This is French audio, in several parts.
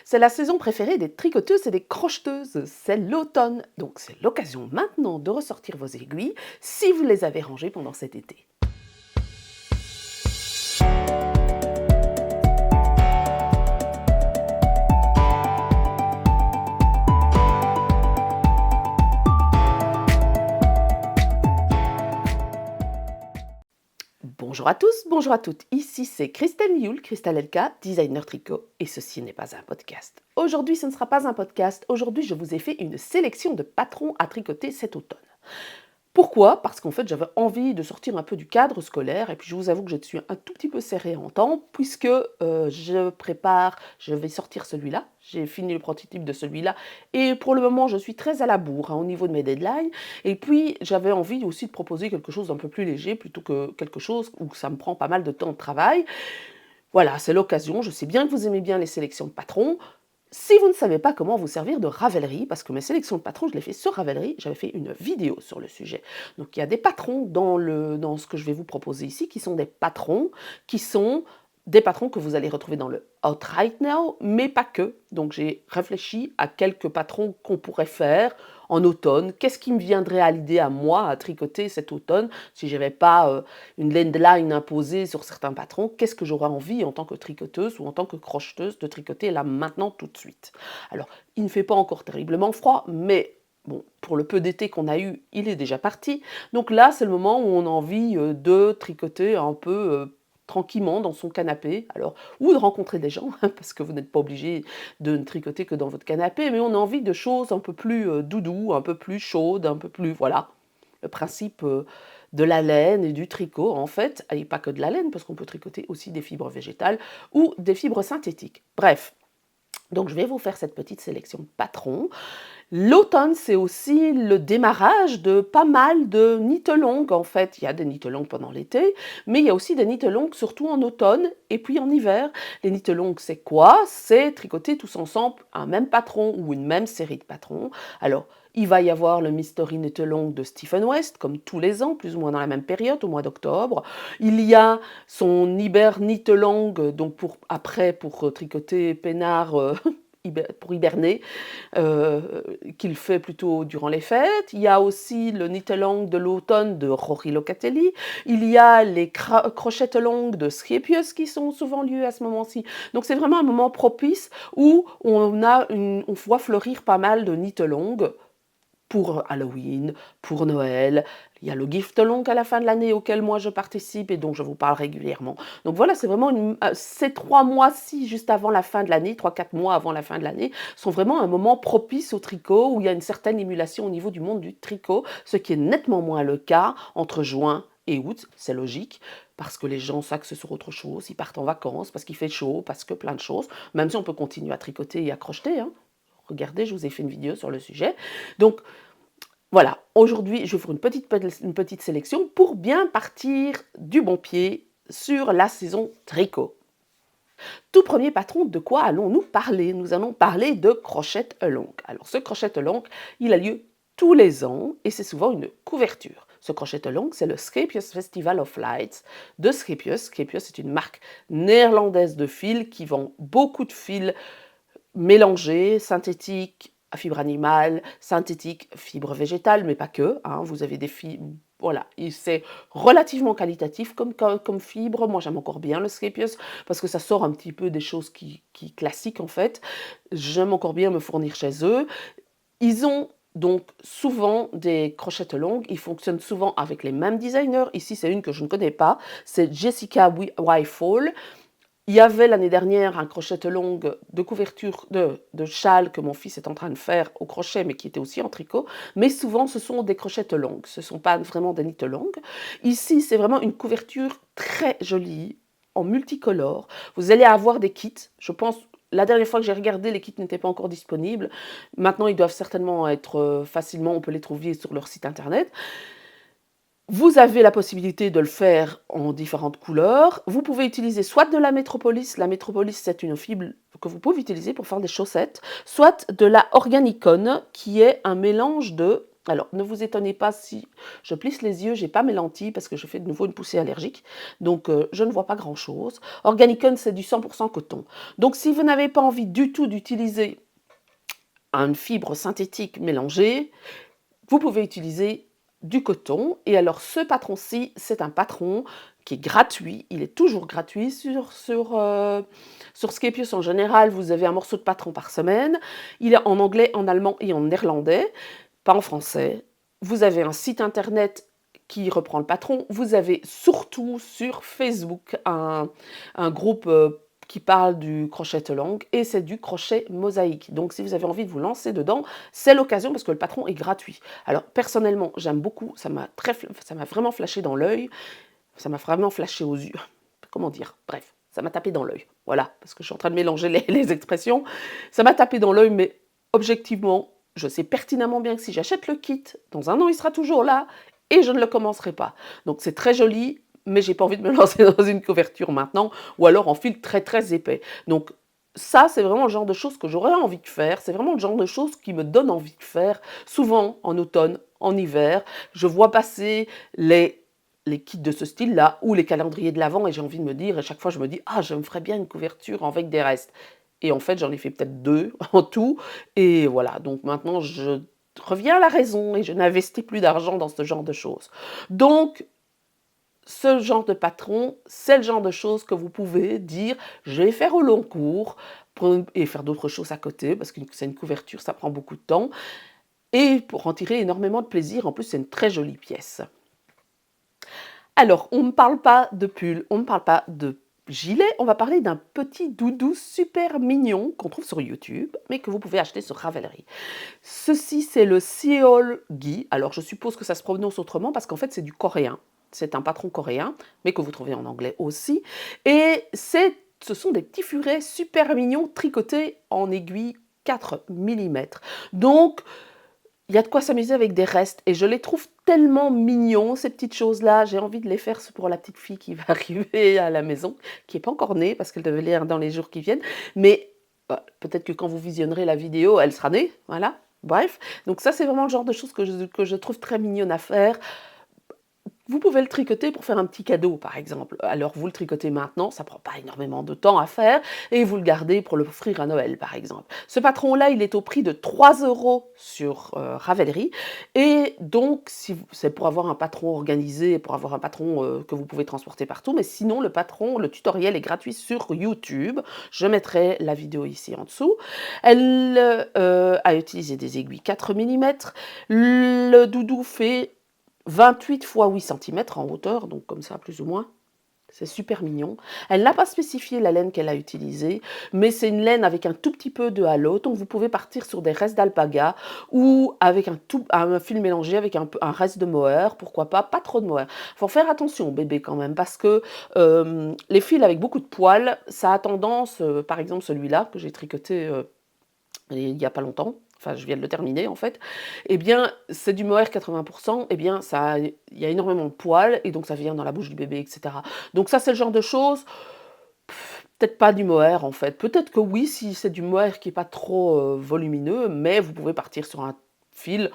C'est la saison préférée des tricoteuses et des crocheteuses, c'est l'automne. Donc c'est l'occasion maintenant de ressortir vos aiguilles si vous les avez rangées pendant cet été. Bonjour à tous, bonjour à toutes, ici c'est Christelle Mioul, Christelle LK, designer tricot, et ceci n'est pas un podcast. Aujourd'hui ce ne sera pas un podcast, aujourd'hui je vous ai fait une sélection de patrons à tricoter cet automne. Pourquoi ? Parce qu'en fait j'avais envie de sortir un peu du cadre scolaire et puis je vous avoue que je suis un tout petit peu serrée en temps puisque je vais sortir celui-là, j'ai fini le prototype de celui-là et pour le moment je suis très à la bourre au niveau de mes deadlines et puis j'avais envie aussi de proposer quelque chose d'un peu plus léger plutôt que quelque chose où ça me prend pas mal de temps de travail. Voilà, c'est l'occasion, je sais bien que vous aimez bien les sélections de patrons. Si vous ne savez pas comment vous servir de Ravelry, parce que mes sélections de patrons, je les fais sur Ravelry, j'avais fait une vidéo sur le sujet. Donc il y a des patrons dans ce que je vais vous proposer ici, qui sont des patrons que vous allez retrouver dans le Hot Right Now, mais pas que. Donc j'ai réfléchi à quelques patrons qu'on pourrait faire en automne. Qu'est-ce qui me viendrait à l'idée à moi à tricoter cet automne si je n'avais pas une deadline imposée sur certains patrons? Qu'est-ce que j'aurais envie en tant que tricoteuse ou en tant que crocheteuse de tricoter là maintenant tout de suite? Alors, il ne fait pas encore terriblement froid, mais bon, pour le peu d'été qu'on a eu, il est déjà parti. Donc là, c'est le moment où on a envie de tricoter un peu tranquillement dans son canapé, alors, ou de rencontrer des gens, parce que vous n'êtes pas obligé de ne tricoter que dans votre canapé, mais on a envie de choses un peu plus doudou, un peu plus chaudes, un peu plus, voilà, le principe de la laine et du tricot, en fait, et pas que de la laine, parce qu'on peut tricoter aussi des fibres végétales ou des fibres synthétiques. Bref, donc je vais vous faire cette petite sélection de patrons. L'automne, c'est aussi le démarrage de pas mal de knit-alongs. En fait, il y a des knit-alongs pendant l'été, mais il y a aussi des knit-alongs surtout en automne et puis en hiver. Les knit-alongs, c'est quoi? C'est tricoter tous ensemble un même patron ou une même série de patrons. Alors, il va y avoir le Mystery Knit-along de Stephen West, comme tous les ans, plus ou moins dans la même période, au mois d'octobre. Il y a son Hiber Knit-along, donc pour tricoter peinard pour hiberner, qu'il fait plutôt durant les fêtes. Il y a aussi le knit-along de l'automne de Rory Locatelli. Il y a les crochet-along de Skepius qui sont souvent lieux à ce moment-ci. Donc c'est vraiment un moment propice où on voit fleurir pas mal de knit-along pour Halloween, pour Noël. Il y a le gift-along à la fin de l'année auquel moi je participe et dont je vous parle régulièrement. Donc voilà, c'est vraiment ces 3 mois-ci, juste avant la fin de l'année, 3-4 mois avant la fin de l'année, sont vraiment un moment propice au tricot où il y a une certaine émulation au niveau du monde du tricot, ce qui est nettement moins le cas entre juin et août, c'est logique, parce que les gens s'axent sur autre chose, ils partent en vacances, parce qu'il fait chaud, parce que plein de choses, même si on peut continuer à tricoter et à crocheter, hein. Regardez, je vous ai fait une vidéo sur le sujet. Donc, voilà, aujourd'hui, je vais faire une petite sélection pour bien partir du bon pied sur la saison tricot. Tout premier patron, de quoi allons-nous parler? Nous allons parler de crochet-along. Alors, ce crochet-along, il a lieu tous les ans et c'est souvent une couverture. Ce crochet-along, c'est le Skepius Festival of Lights de Skepius. Skepius est une marque néerlandaise de fils qui vend beaucoup de fils mélangés, synthétiques, à fibre animale, synthétique, fibre végétale, mais pas que. Hein, vous avez des fibres, voilà, c'est relativement qualitatif comme fibre. Moi, j'aime encore bien le Skepius parce que ça sort un petit peu des choses qui classiques en fait. J'aime encore bien me fournir chez eux. Ils ont donc souvent des crochets-along. Ils fonctionnent souvent avec les mêmes designers. Ici, c'est une que je ne connais pas. C'est Jessica Wyfall. Il y avait l'année dernière un crochet-along de couverture de châle que mon fils est en train de faire au crochet, mais qui était aussi en tricot. Mais souvent, ce sont des crochets-along. Ce ne sont pas vraiment des knit-along. Ici, c'est vraiment une couverture très jolie, en multicolore. Vous allez avoir des kits. Je pense, la dernière fois que j'ai regardé, les kits n'étaient pas encore disponibles. Maintenant, ils doivent certainement être facilement, on peut les trouver sur leur site internet. Vous avez la possibilité de le faire en différentes couleurs. Vous pouvez utiliser soit de la Métropolis. La Métropolis, c'est une fibre que vous pouvez utiliser pour faire des chaussettes. Soit de la Organicon, qui est un mélange de Alors, ne vous étonnez pas si je plisse les yeux, j'ai pas mes lentilles parce que je fais de nouveau une poussée allergique, donc je ne vois pas grand-chose. Organicon, c'est du 100% coton. Donc si vous n'avez pas envie du tout d'utiliser une fibre synthétique mélangée, vous pouvez utiliser du coton. Et alors ce patron-ci, c'est un patron qui est gratuit, il est toujours gratuit sur Skepios en général, vous avez un morceau de patron par semaine. Il est en anglais, en allemand et en néerlandais, pas en français. Vous avez un site internet qui reprend le patron. Vous avez surtout sur Facebook un groupe qui parle du crochet langue et c'est du crochet mosaïque. Donc si vous avez envie de vous lancer dedans, c'est l'occasion parce que le patron est gratuit. Alors personnellement, j'aime beaucoup, ça m'a vraiment flashé dans l'œil, ça m'a vraiment flashé aux yeux. Comment dire? Bref, ça m'a tapé dans l'œil. Voilà, parce que je suis en train de mélanger les expressions. Ça m'a tapé dans l'œil, mais objectivement, je sais pertinemment bien que si j'achète le kit, dans un an, il sera toujours là et je ne le commencerai pas. Donc c'est très joli, mais j'ai pas envie de me lancer dans une couverture maintenant, ou alors en fil très très épais. Donc ça, c'est vraiment le genre de choses que j'aurais envie de faire. C'est vraiment le genre de choses qui me donne envie de faire. Souvent en automne, en hiver, je vois passer les kits de ce style-là ou les calendriers de l'Avent et j'ai envie de me dire, et chaque fois je me dis, ah, je me ferais bien une couverture avec des restes. Et en fait, j'en ai fait peut-être 2 en tout. Et voilà, donc maintenant, je reviens à la raison et je n'investis plus d'argent dans ce genre de choses. Donc, ce genre de patron, c'est le genre de choses que vous pouvez dire, je vais faire au long cours et faire d'autres choses à côté, parce que c'est une couverture, ça prend beaucoup de temps. Et pour en tirer énormément de plaisir, en plus, c'est une très jolie pièce. Alors, on ne parle pas de pull, on ne parle pas de gilet, on va parler d'un petit doudou super mignon qu'on trouve sur YouTube, mais que vous pouvez acheter sur Ravelry. Ceci, c'est le Seolgi. Alors, je suppose que ça se prononce autrement parce qu'en fait, c'est du coréen. C'est un patron coréen, mais que vous trouvez en anglais aussi. Et ce sont des petits furets super mignons tricotés en aiguille 4 mm. Donc, il y a de quoi s'amuser avec des restes et je les trouve tellement mignons, ces petites choses-là. J'ai envie de les faire pour la petite fille qui va arriver à la maison, qui n'est pas encore née parce qu'elle devait l'être dans les jours qui viennent. Mais peut-être que quand vous visionnerez la vidéo, elle sera née. Voilà. Bref. Donc ça, c'est vraiment le genre de choses que je trouve très mignonne à faire. Vous pouvez le tricoter pour faire un petit cadeau, par exemple. Alors, vous le tricotez maintenant, ça ne prend pas énormément de temps à faire, et vous le gardez pour l'offrir à Noël, par exemple. Ce patron-là, il est au prix de 3 € sur Ravelry, et donc, c'est pour avoir un patron organisé, pour avoir un patron que vous pouvez transporter partout, mais sinon, le tutoriel est gratuit sur YouTube. Je mettrai la vidéo ici en dessous. Elle a utilisé des aiguilles 4 mm. Le doudou fait 28 x 8 cm en hauteur, donc comme ça plus ou moins. C'est super mignon. Elle n'a pas spécifié la laine qu'elle a utilisée, mais c'est une laine avec un tout petit peu de halo, donc vous pouvez partir sur des restes d'alpaga ou avec un fil mélangé avec un reste de mohair, pourquoi pas trop de mohair. Il faut faire attention au bébé quand même, parce que les fils avec beaucoup de poils, ça a tendance, par exemple celui-là que j'ai tricoté il n'y a pas longtemps, enfin je viens de le terminer en fait, eh bien c'est du mohair 80%, eh bien il y a énormément de poils et donc ça vient dans la bouche du bébé, etc. Donc ça c'est le genre de choses, peut-être pas du mohair en fait, peut-être que oui si c'est du mohair qui n'est pas trop volumineux, mais vous pouvez partir sur un fil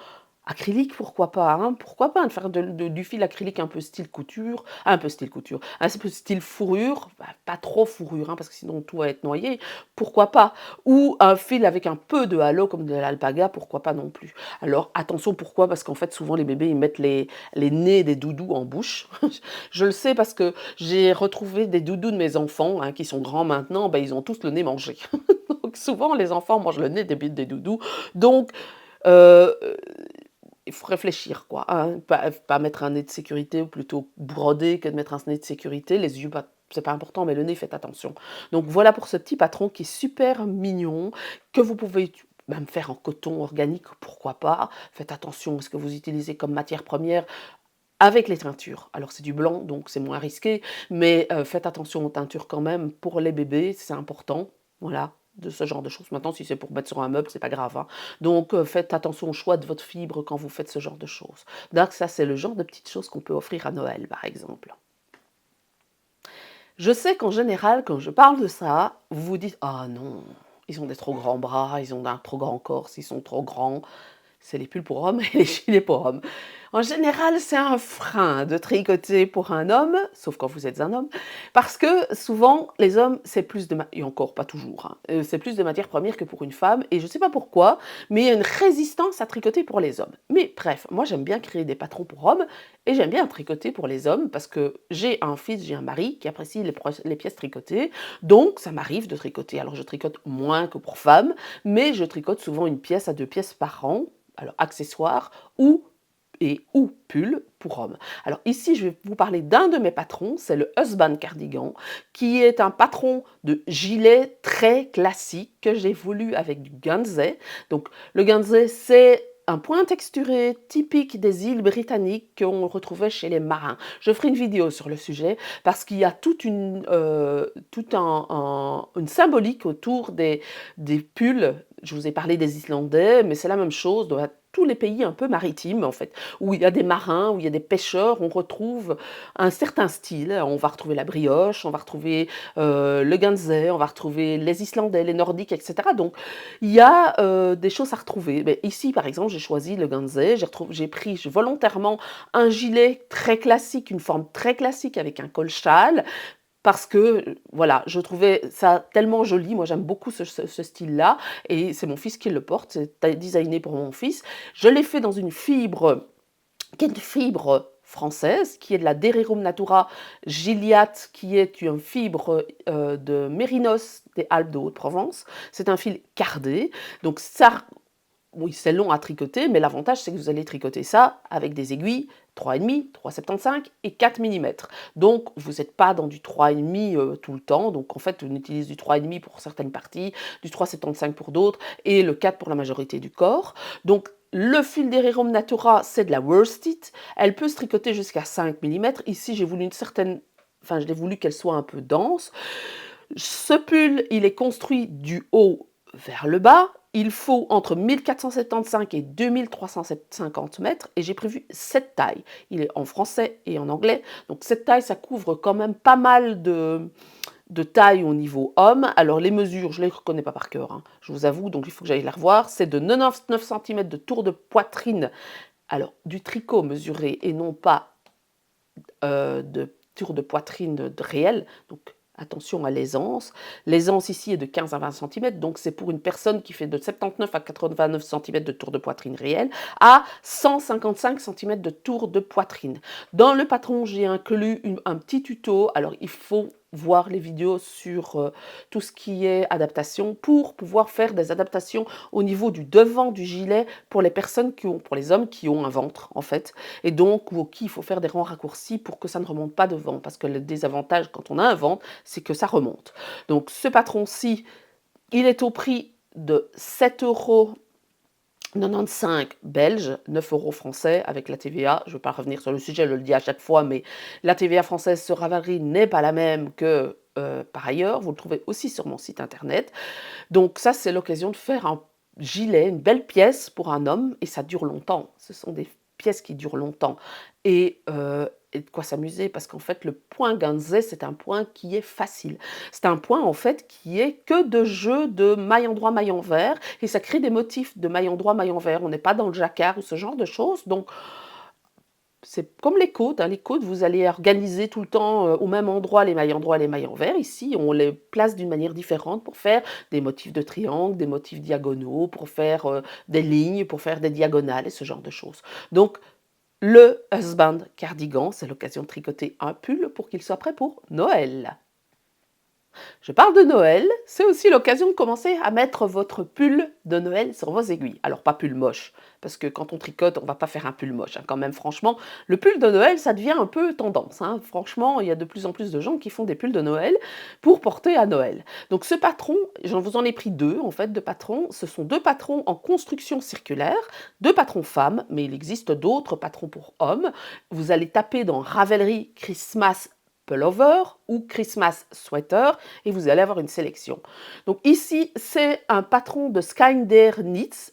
acrylique, pourquoi pas, hein, pourquoi pas, de faire du fil acrylique un peu style couture, un peu style fourrure, bah, pas trop fourrure, hein, parce que sinon tout va être noyé, pourquoi pas, ou un fil avec un peu de halo comme de l'alpaga, pourquoi pas non plus. Alors attention, pourquoi? Parce qu'en fait souvent les bébés ils mettent les nez des doudous en bouche. Je le sais parce que j'ai retrouvé des doudous de mes enfants, hein, qui sont grands maintenant, bah, ils ont tous le nez mangé. Donc souvent les enfants mangent le nez des doudous, donc euh, il faut réfléchir, quoi, hein, pas mettre un nez de sécurité, ou plutôt broder que de mettre un nez de sécurité. Les yeux, c'est pas important, mais le nez, faites attention. Donc voilà pour ce petit patron qui est super mignon, que vous pouvez même faire en coton organique, pourquoi pas. Faites attention à ce que vous utilisez comme matière première avec les teintures. Alors c'est du blanc, donc c'est moins risqué, mais faites attention aux teintures quand même. Pour les bébés, c'est important. Voilà, de ce genre de choses. Maintenant, si c'est pour mettre sur un meuble, c'est pas grave, hein. Donc faites attention au choix de votre fibre quand vous faites ce genre de choses. Donc ça, c'est le genre de petites choses qu'on peut offrir à Noël, par exemple. Je sais qu'en général, quand je parle de ça, vous vous dites: «Ah non, ils ont des trop grands bras, ils ont un trop grand corps, s'ils sont trop grands». c'est les pulls pour hommes et les gilets pour hommes. En général, c'est un frein de tricoter pour un homme, sauf quand vous êtes un homme, parce que souvent, les hommes, c'est plus de et encore pas toujours, hein, c'est plus de matières premières que pour une femme, et je ne sais pas pourquoi, mais il y a une résistance à tricoter pour les hommes. Mais bref, moi j'aime bien créer des patrons pour hommes, et j'aime bien tricoter pour les hommes, parce que j'ai un fils, j'ai un mari qui apprécie les pièces tricotées, donc ça m'arrive de tricoter. Alors je tricote moins que pour femmes, mais je tricote souvent une pièce à 2 pièces par an, alors accessoires ou pull pour hommes. Alors ici, je vais vous parler d'un de mes patrons, c'est le Husband Cardigan, qui est un patron de gilet très classique que j'ai voulu avec du ganzé. Donc le ganzé, c'est un point texturé typique des îles britanniques qu'on retrouvait chez les marins. Je ferai une vidéo sur le sujet parce qu'il y a une symbolique autour des pulls. Je vous ai parlé des Islandais, mais c'est la même chose dans tous les pays un peu maritimes, en fait, où il y a des marins, où il y a des pêcheurs, on retrouve un certain style. On va retrouver la brioche, on va retrouver le ganzé, on va retrouver les Islandais, les Nordiques, etc. Donc, il y a des choses à retrouver. Mais ici, par exemple, j'ai choisi le ganzé, j'ai pris volontairement un gilet très classique, une forme très classique avec un col châle, parce que, voilà, je trouvais ça tellement joli. Moi, j'aime beaucoup ce style-là, et c'est mon fils qui le porte, c'est designé pour mon fils. Je l'ai fait dans une fibre, qui est une fibre française, qui est de la Dererum Natura Giliate, qui est une fibre de Mérinos des Alpes de Haute-Provence. C'est un fil cardé, donc ça, oui, c'est long à tricoter, mais l'avantage, c'est que vous allez tricoter ça avec des aiguilles 3,5, 3,75 et 4 mm. Donc, vous n'êtes pas dans du 3,5 tout le temps. Donc, en fait, on utilise du 3,5 pour certaines parties, du 3,75 pour d'autres, et le 4 pour la majorité du corps. Donc, le fil d'Hererum Natura, c'est de la worsted. Elle peut se tricoter jusqu'à 5 mm. Ici, j'ai voulu je l'ai voulu qu'elle soit un peu dense. Ce pull, il est construit du haut vers le bas. Il faut entre 1475 et 2350 mètres, et j'ai prévu 7 tailles. Il est en français et en anglais, donc cette taille, ça couvre quand même pas mal de taille au niveau homme. Alors les mesures, je ne les reconnais pas par cœur, hein, je vous avoue, donc il faut que j'aille les revoir. C'est de 99 cm de tour de poitrine, alors du tricot mesuré et non pas de tour de poitrine réel, donc attention à l'aisance. L'aisance ici est de 15 à 20 cm, donc c'est pour une personne qui fait de 79 à 89 cm de tour de poitrine réel à 155 cm de tour de poitrine. Dans le patron, j'ai inclus un petit tuto. Alors il faut voir les vidéos sur tout ce qui est adaptation pour pouvoir faire des adaptations au niveau du devant du gilet pour les hommes qui ont un ventre en fait, et donc ou qui il faut faire des rangs raccourcis pour que ça ne remonte pas devant, parce que le désavantage quand on a un ventre, c'est que ça remonte. Donc ce patron-ci, il est au prix de 7,95 € belge, 9 € français avec la TVA. Je ne veux pas revenir sur le sujet, je le dis à chaque fois, mais la TVA française sur Ravelry n'est pas la même que par ailleurs. Vous le trouvez aussi sur mon site internet. Donc ça, c'est l'occasion de faire un gilet, une belle pièce pour un homme, et ça dure longtemps. Ce sont des pièces qui durent longtemps. Et de quoi s'amuser, parce qu'en fait, le point ganzé, c'est un point qui est facile. C'est un point, en fait, qui est que de jeu de maille endroit, maille envers, et ça crée des motifs de maille endroit, maille envers. On n'est pas dans le jacquard ou ce genre de choses, donc c'est comme les côtes, hein. Les côtes, vous allez organiser tout le temps au même endroit les mailles endroits et les mailles envers. Ici, on les place d'une manière différente pour faire des motifs de triangle, des motifs diagonaux, pour faire des lignes, pour faire des diagonales et ce genre de choses. Donc, le Husband Cardigan, c'est l'occasion de tricoter un pull pour qu'il soit prêt pour Noël. Je parle de Noël, c'est aussi l'occasion de commencer à mettre votre pull de Noël sur vos aiguilles. Alors pas pull moche, parce que quand on tricote, on ne va pas faire un pull moche, hein, quand même, franchement. Le pull de Noël, ça devient un peu tendance, hein. Franchement, il y a de plus en plus de gens qui font des pulls de Noël pour porter à Noël. Donc ce patron, vous en ai pris 2 en fait de patrons. Ce sont 2 patrons en construction circulaire, 2 patrons femmes, mais il existe d'autres patrons pour hommes. Vous allez taper dans Ravelry Christmas pullover ou Christmas sweater et vous allez avoir une sélection. Donc ici, c'est un patron de Skyndir Knits,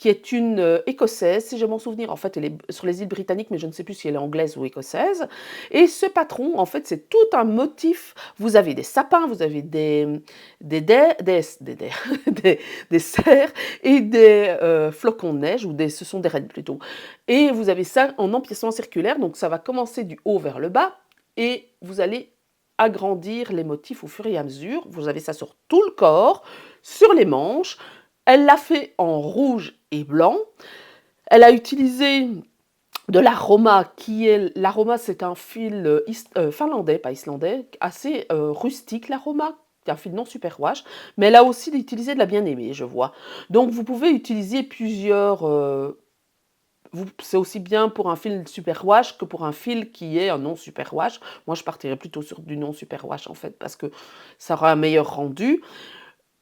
qui est une écossaise, si je m'en souvenir. En fait, elle est sur les îles britanniques, mais je ne sais plus si elle est anglaise ou écossaise. Et ce patron, en fait, c'est tout un motif. Vous avez des sapins, vous avez des cerfs et des flocons de neige, ce sont des rennes plutôt. Et vous avez ça en empiècement circulaire, donc ça va commencer du haut vers le bas, et vous allez agrandir les motifs au fur et à mesure. Vous avez ça sur tout le corps, sur les manches. Elle l'a fait en rouge et blanc. Elle a utilisé de l'aroma l'aroma, c'est un fil finlandais, pas islandais, assez rustique l'aroma. C'est un fil non superwash, mais elle a aussi utilisé de la bien-aimée, je vois. Donc vous pouvez utiliser plusieurs. C'est aussi bien pour un fil superwash que pour un fil qui est un non superwash. Moi, je partirais plutôt sur du non superwash en fait, parce que ça aura un meilleur rendu.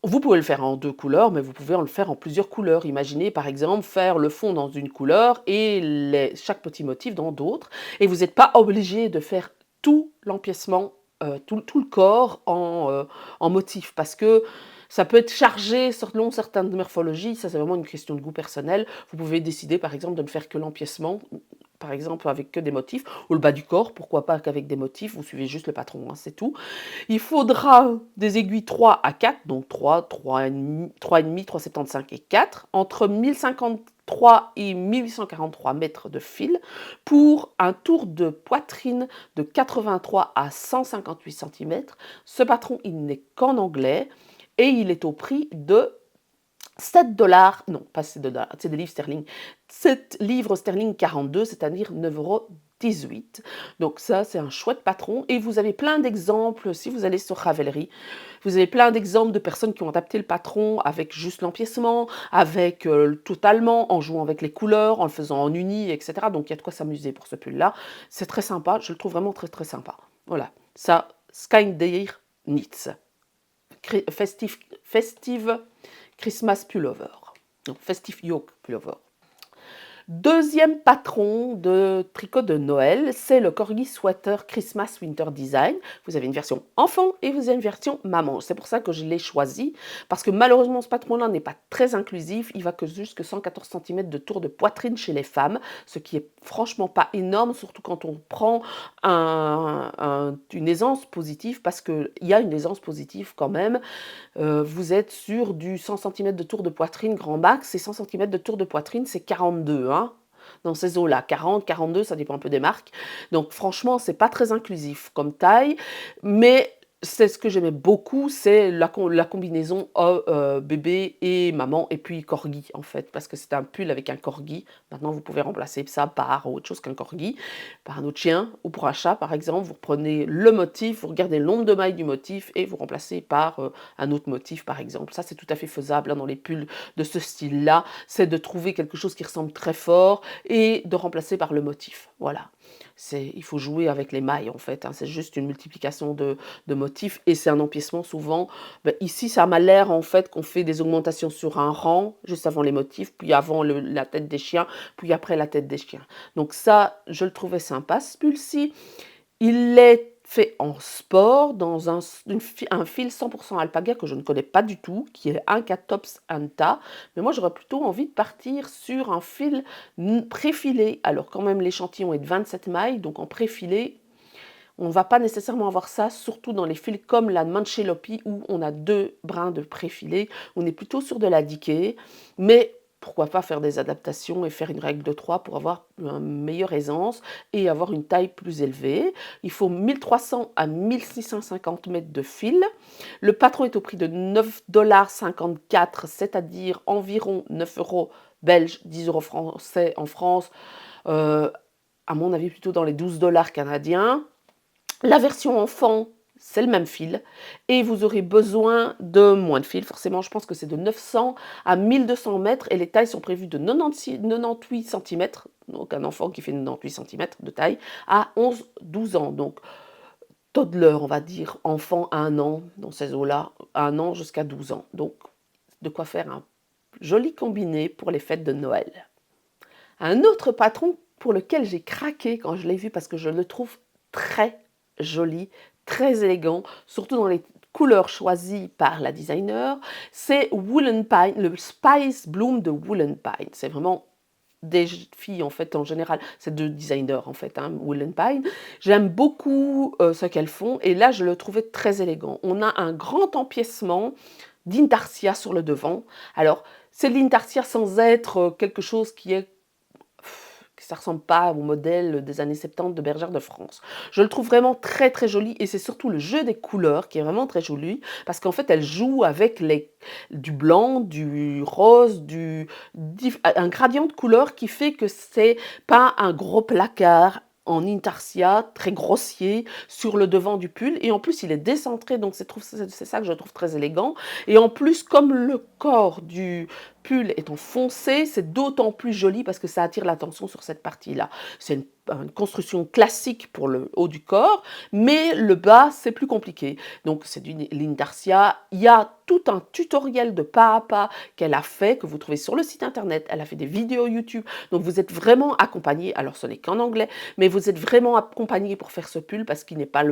Vous pouvez le faire en 2 couleurs, mais vous pouvez le faire en plusieurs couleurs. Imaginez par exemple faire le fond dans une couleur et chaque petit motif dans d'autres. Et vous n'êtes pas obligé de faire tout l'empiècement, tout le corps en motif, parce que ça peut être chargé selon certaines morphologies. Ça, c'est vraiment une question de goût personnel. Vous pouvez décider par exemple de ne faire que l'empiècement, par exemple avec que des motifs, ou le bas du corps, pourquoi pas qu'avec des motifs. Vous suivez juste le patron, hein, c'est tout. Il faudra des aiguilles 3 à 4, donc 3, 3,5, 3,75 et 4, entre 1053 et 1843 mètres de fil, pour un tour de poitrine de 83 à 158 cm. Ce patron, il n'est qu'en anglais, et il est au prix de 7 dollars, non, pas 7 dollars, c'est des livres sterling, 7 livres sterling 42, c'est-à-dire 9,18 €. Donc ça, c'est un chouette patron. Et vous avez plein d'exemples, si vous allez sur Ravelry, vous avez plein d'exemples de personnes qui ont adapté le patron avec juste l'empiècement, avec totalement, en jouant avec les couleurs, en le faisant en uni, etc. Donc il y a de quoi s'amuser pour ce pull-là. C'est très sympa, je le trouve vraiment très très sympa. Voilà, ça, Skyndir Knits. Festive Christmas Pullover. Donc, Festive Yoke Pullover. Deuxième patron de tricot de Noël, c'est le Corgi Sweater Christmas Winter Design. Vous avez une version enfant et vous avez une version maman. C'est pour ça que je l'ai choisi, parce que malheureusement ce patron-là n'est pas très inclusif. Il va que jusque 114 cm de tour de poitrine chez les femmes, ce qui est franchement pas énorme, surtout quand on prend une aisance positive, parce qu'il y a une aisance positive quand même. Vous êtes sur du 100 cm de tour de poitrine grand max, et 100 cm de tour de poitrine, c'est 42, hein, dans ces eaux-là. 40, 42, ça dépend un peu des marques. Donc franchement, c'est pas très inclusif comme taille, mais c'est ce que j'aimais beaucoup, c'est la combinaison bébé et maman, et puis corgi en fait, parce que c'est un pull avec un corgi. Maintenant, vous pouvez remplacer ça par autre chose qu'un corgi, par un autre chien, ou pour un chat par exemple. Vous reprenez le motif, vous regardez le nombre de mailles du motif, et vous remplacez par un autre motif par exemple. Ça, c'est tout à fait faisable, hein, dans les pulls de ce style-là. C'est de trouver quelque chose qui ressemble très fort, et de remplacer par le motif. Voilà. Il faut jouer avec les mailles en fait, hein. C'est juste une multiplication de motifs, et c'est un empiècement souvent. Ici, ça m'a l'air en fait qu'on fait des augmentations sur un rang, juste avant les motifs, puis avant la tête des chiens, puis après la tête des chiens. Donc ça, je le trouvais sympa ce pull-ci. Il est fait en sport dans un fil 100% alpaga que je ne connais pas du tout, qui est un Tops Anta. Mais moi, j'aurais plutôt envie de partir sur un fil préfilé. Alors quand même, l'échantillon est de 27 mailles, donc en préfilé, on ne va pas nécessairement avoir ça, surtout dans les fils comme la Manchelopi, où on a 2 brins de préfilé. On est plutôt sur de la diquée, mais pourquoi pas faire des adaptations et faire une règle de 3 pour avoir une meilleure aisance et avoir une taille plus élevée. Il faut 1300 à 1650 mètres de fil. Le patron est au prix de 9,54 $, c'est-à-dire environ 9 € belges, 10 € français en France, à mon avis plutôt dans les 12 $ canadiens. La version enfant, c'est le même fil, et vous aurez besoin de moins de fil. Forcément, je pense que c'est de 900 à 1200 mètres, et les tailles sont prévues de 98 cm, donc un enfant qui fait 98 cm de taille, à 11-12 ans. Donc, toddler, on va dire, enfant à 1 an, dans ces eaux-là, 1 an jusqu'à 12 ans. Donc, de quoi faire un joli combiné pour les fêtes de Noël. Un autre patron pour lequel j'ai craqué quand je l'ai vu, parce que je le trouve très joli, très élégant, surtout dans les couleur choisie par la designer, c'est Woolen Pine, le Spice Bloom de Woolen Pine. C'est vraiment des filles en fait en général, c'est 2 designers en fait, hein, Woolen Pine. J'aime beaucoup, ce qu'elles font et là je le trouvais très élégant. On a un grand empiècement d'intarsia sur le devant. Alors, c'est de l'intarsia sans être, quelque chose qui est que ça ressemble pas au modèle des années 70 de Bergère de France. Je le trouve vraiment très, très joli et c'est surtout le jeu des couleurs qui est vraiment très joli parce qu'en fait, elle joue avec du blanc, du rose, un gradient de couleurs qui fait que c'est pas un gros placard en intarsia, très grossier, sur le devant du pull. Et en plus, il est décentré, donc c'est ça que je trouve très élégant. Et en plus, comme le corps du pull est en foncé, c'est d'autant plus joli parce que ça attire l'attention sur cette partie-là. C'est une construction classique pour le haut du corps, mais le bas, c'est plus compliqué. Donc, c'est du l'intarsia. Il y a tout un tutoriel de pas à pas qu'elle a fait, que vous trouvez sur le site internet. Elle a fait des vidéos YouTube. Donc, vous êtes vraiment accompagné. Alors, ce n'est qu'en anglais, mais vous êtes vraiment accompagné pour faire ce pull parce qu'il n'est pas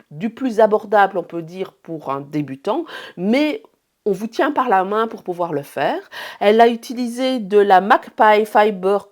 du plus abordable, on peut dire, pour un débutant, mais on vous tient par la main pour pouvoir le faire. Elle a utilisé de la Magpie Fiber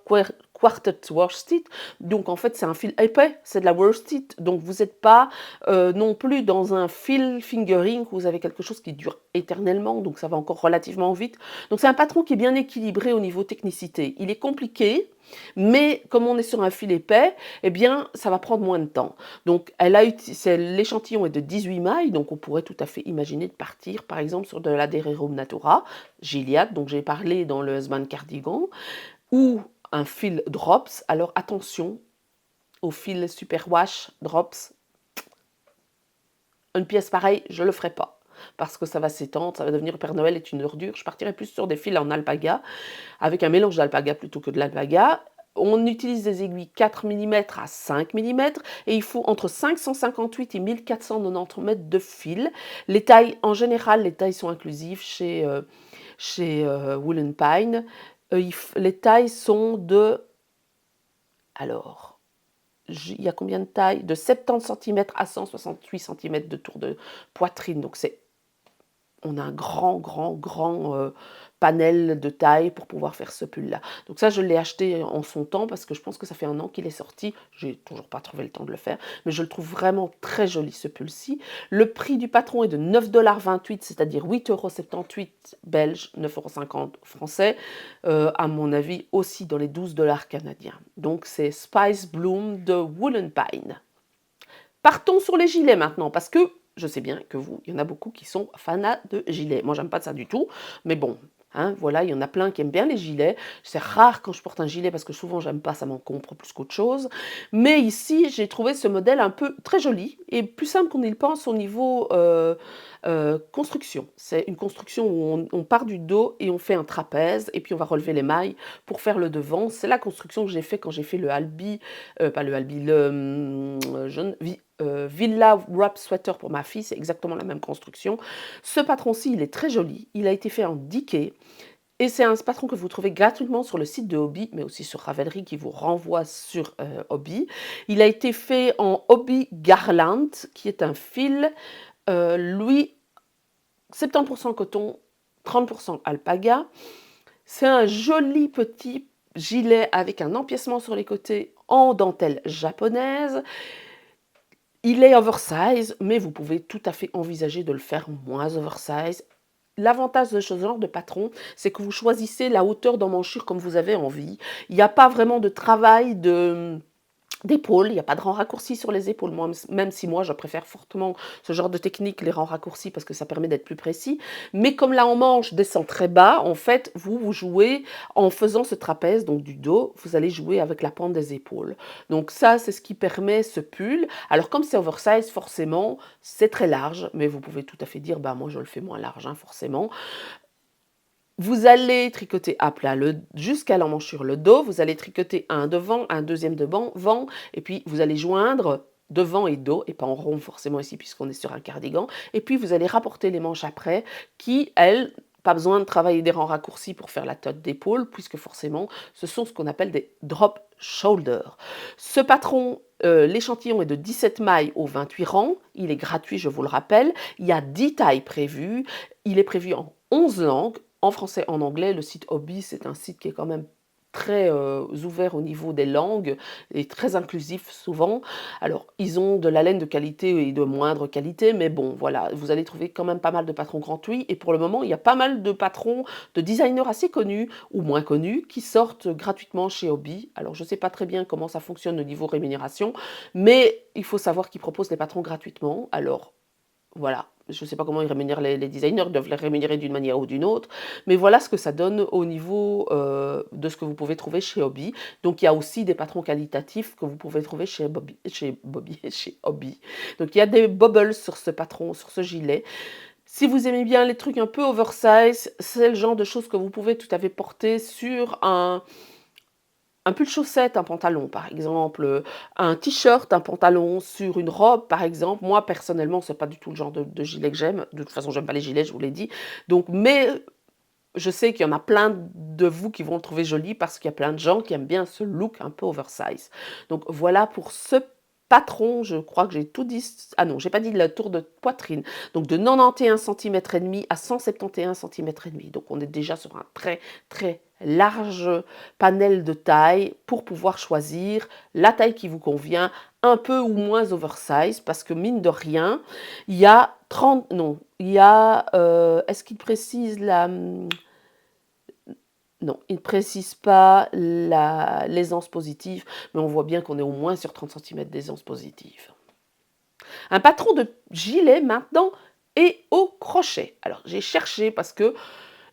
Quartet Worsted, donc en fait c'est un fil épais, c'est de la worsted, donc vous n'êtes pas non plus dans un fil fingering où vous avez quelque chose qui dure éternellement, donc ça va encore relativement vite. Donc c'est un patron qui est bien équilibré au niveau technicité. Il est compliqué, mais comme on est sur un fil épais, eh bien ça va prendre moins de temps. Donc l'échantillon est de 18 mailles, donc on pourrait tout à fait imaginer de partir par exemple sur de la Dererum Natura, Gilliatt, dont j'ai parlé dans le Husband Cardigan, ou un fil drops. Alors attention au fil superwash drops. Une pièce pareille, je ne le ferai pas parce que ça va s'étendre, ça va devenir Père Noël est une ordure. Je partirai plus sur des fils en alpaga, avec un mélange d'alpaga plutôt que de l'alpaga. On utilise des aiguilles 4 mm à 5 mm et il faut entre 558 et 1490 mètres de fil. Les tailles, en général, les tailles sont inclusives chez Woolen Pine. Les tailles sont de... Alors, il y a combien de tailles? De 70 cm à 168 cm de tour de poitrine. Donc, on a un grand panel de taille pour pouvoir faire ce pull-là. Donc ça, je l'ai acheté en son temps parce que je pense que ça fait 1 an qu'il est sorti. J'ai toujours pas trouvé le temps de le faire, mais je le trouve vraiment très joli ce pull-ci. Le prix du patron est de 9,28 $, c'est-à-dire 8,78 € belges, 9,50 € français. À mon avis, aussi dans les 12 $ canadiens. Donc c'est Spice Bloom de Woolen Pine. Partons sur les gilets maintenant, parce que je sais bien que vous, il y en a beaucoup qui sont fanats de gilets. Moi, j'aime pas ça du tout, mais bon, hein, voilà, il y en a plein qui aiment bien les gilets. C'est rare quand je porte un gilet parce que souvent, j'aime pas, ça m'encombre plus qu'autre chose. Mais ici, j'ai trouvé ce modèle un peu très joli et plus simple qu'on y le pense au niveau construction. C'est une construction où on part du dos et on fait un trapèze et puis on va relever les mailles pour faire le devant. C'est la construction que j'ai fait quand j'ai fait le Albi, pas le Albi, Villa Wrap Sweater pour ma fille, c'est exactement la même construction. Ce patron-ci, il est très joli, il a été fait en Dickie et c'est un patron que vous trouvez gratuitement sur le site de Hobby, mais aussi sur Ravelry qui vous renvoie sur Hobby. Il a été fait en Hobby Garland, qui est un fil, lui, 70% coton, 30% alpaga. C'est un joli petit gilet avec un empiècement sur les côtés en dentelle japonaise. Il est oversize, mais vous pouvez tout à fait envisager de le faire moins oversize. L'avantage de ce genre de patron, c'est que vous choisissez la hauteur d'emmanchure comme vous avez envie. Il n'y a pas vraiment de travail d'épaule, il n'y a pas de rangs raccourcis sur les épaules, même si moi je préfère fortement ce genre de technique, les rangs raccourcis, parce que ça permet d'être plus précis. Mais comme la manche descend très bas, en fait, vous jouez en faisant ce trapèze, donc du dos, vous allez jouer avec la pente des épaules. Donc ça, c'est ce qui permet ce pull. Alors comme c'est oversize, forcément, c'est très large, mais vous pouvez tout à fait dire, bah moi je le fais moins large, hein, forcément. Vous allez tricoter à plat jusqu'à l'emmanchure le dos, vous allez tricoter un devant, un deuxième devant, et puis vous allez joindre devant et dos, et pas en rond forcément ici puisqu'on est sur un cardigan, et puis vous allez rapporter les manches après, qui, elles, pas besoin de travailler des rangs raccourcis pour faire la tote d'épaule, puisque forcément, ce sont ce qu'on appelle des drop shoulders. Ce patron L'échantillon est de 17 mailles au 28 rangs. Il est gratuit, je vous le rappelle. Il y a 10 tailles prévues. Il est prévu en 11 langues, en français, en anglais. Le site Hobby, c'est un site qui est quand même très ouvert au niveau des langues et très inclusif souvent. Alors, ils ont de la laine de qualité et de moindre qualité, mais bon, voilà, vous allez trouver quand même pas mal de patrons gratuits. Et pour le moment, il y a pas mal de patrons, de designers assez connus ou moins connus qui sortent gratuitement chez Hobby. Alors, je ne sais pas très bien comment ça fonctionne au niveau rémunération, mais il faut savoir qu'ils proposent les patrons gratuitement. Alors, voilà, je ne sais pas comment ils rémunèrent les designers, ils doivent les rémunérer d'une manière ou d'une autre, mais voilà ce que ça donne au niveau de ce que vous pouvez trouver chez Hobby. Donc il y a aussi des patrons qualitatifs que vous pouvez trouver chez Hobby. Donc il y a des bubbles sur ce patron, sur ce gilet. Si vous aimez bien les trucs un peu oversize, c'est le genre de choses que vous pouvez tout à fait porter sur un pull chaussette, un pantalon par exemple, un t-shirt, un pantalon sur une robe par exemple. Moi personnellement, c'est pas du tout le genre de gilet que j'aime. De toute façon, j'aime pas les gilets, je vous l'ai dit. Donc, mais je sais qu'il y en a plein de vous qui vont le trouver joli parce qu'il y a plein de gens qui aiment bien ce look un peu oversize. Donc voilà pour ce patron, je crois que j'ai tout dit. Ah non, j'ai pas dit le tour de poitrine. Donc de 91 cm et demi à 171 cm et demi. Donc on est déjà sur un très très large panel de taille pour pouvoir choisir la taille qui vous convient, un peu ou moins oversize, parce que mine de rien, il y a 30, non, il y a, est-ce qu'il précise la, non, il ne précise pas l'aisance positive, mais on voit bien qu'on est au moins sur 30 cm d'aisance positive. Un patron de gilet maintenant est au crochet. Alors j'ai cherché parce que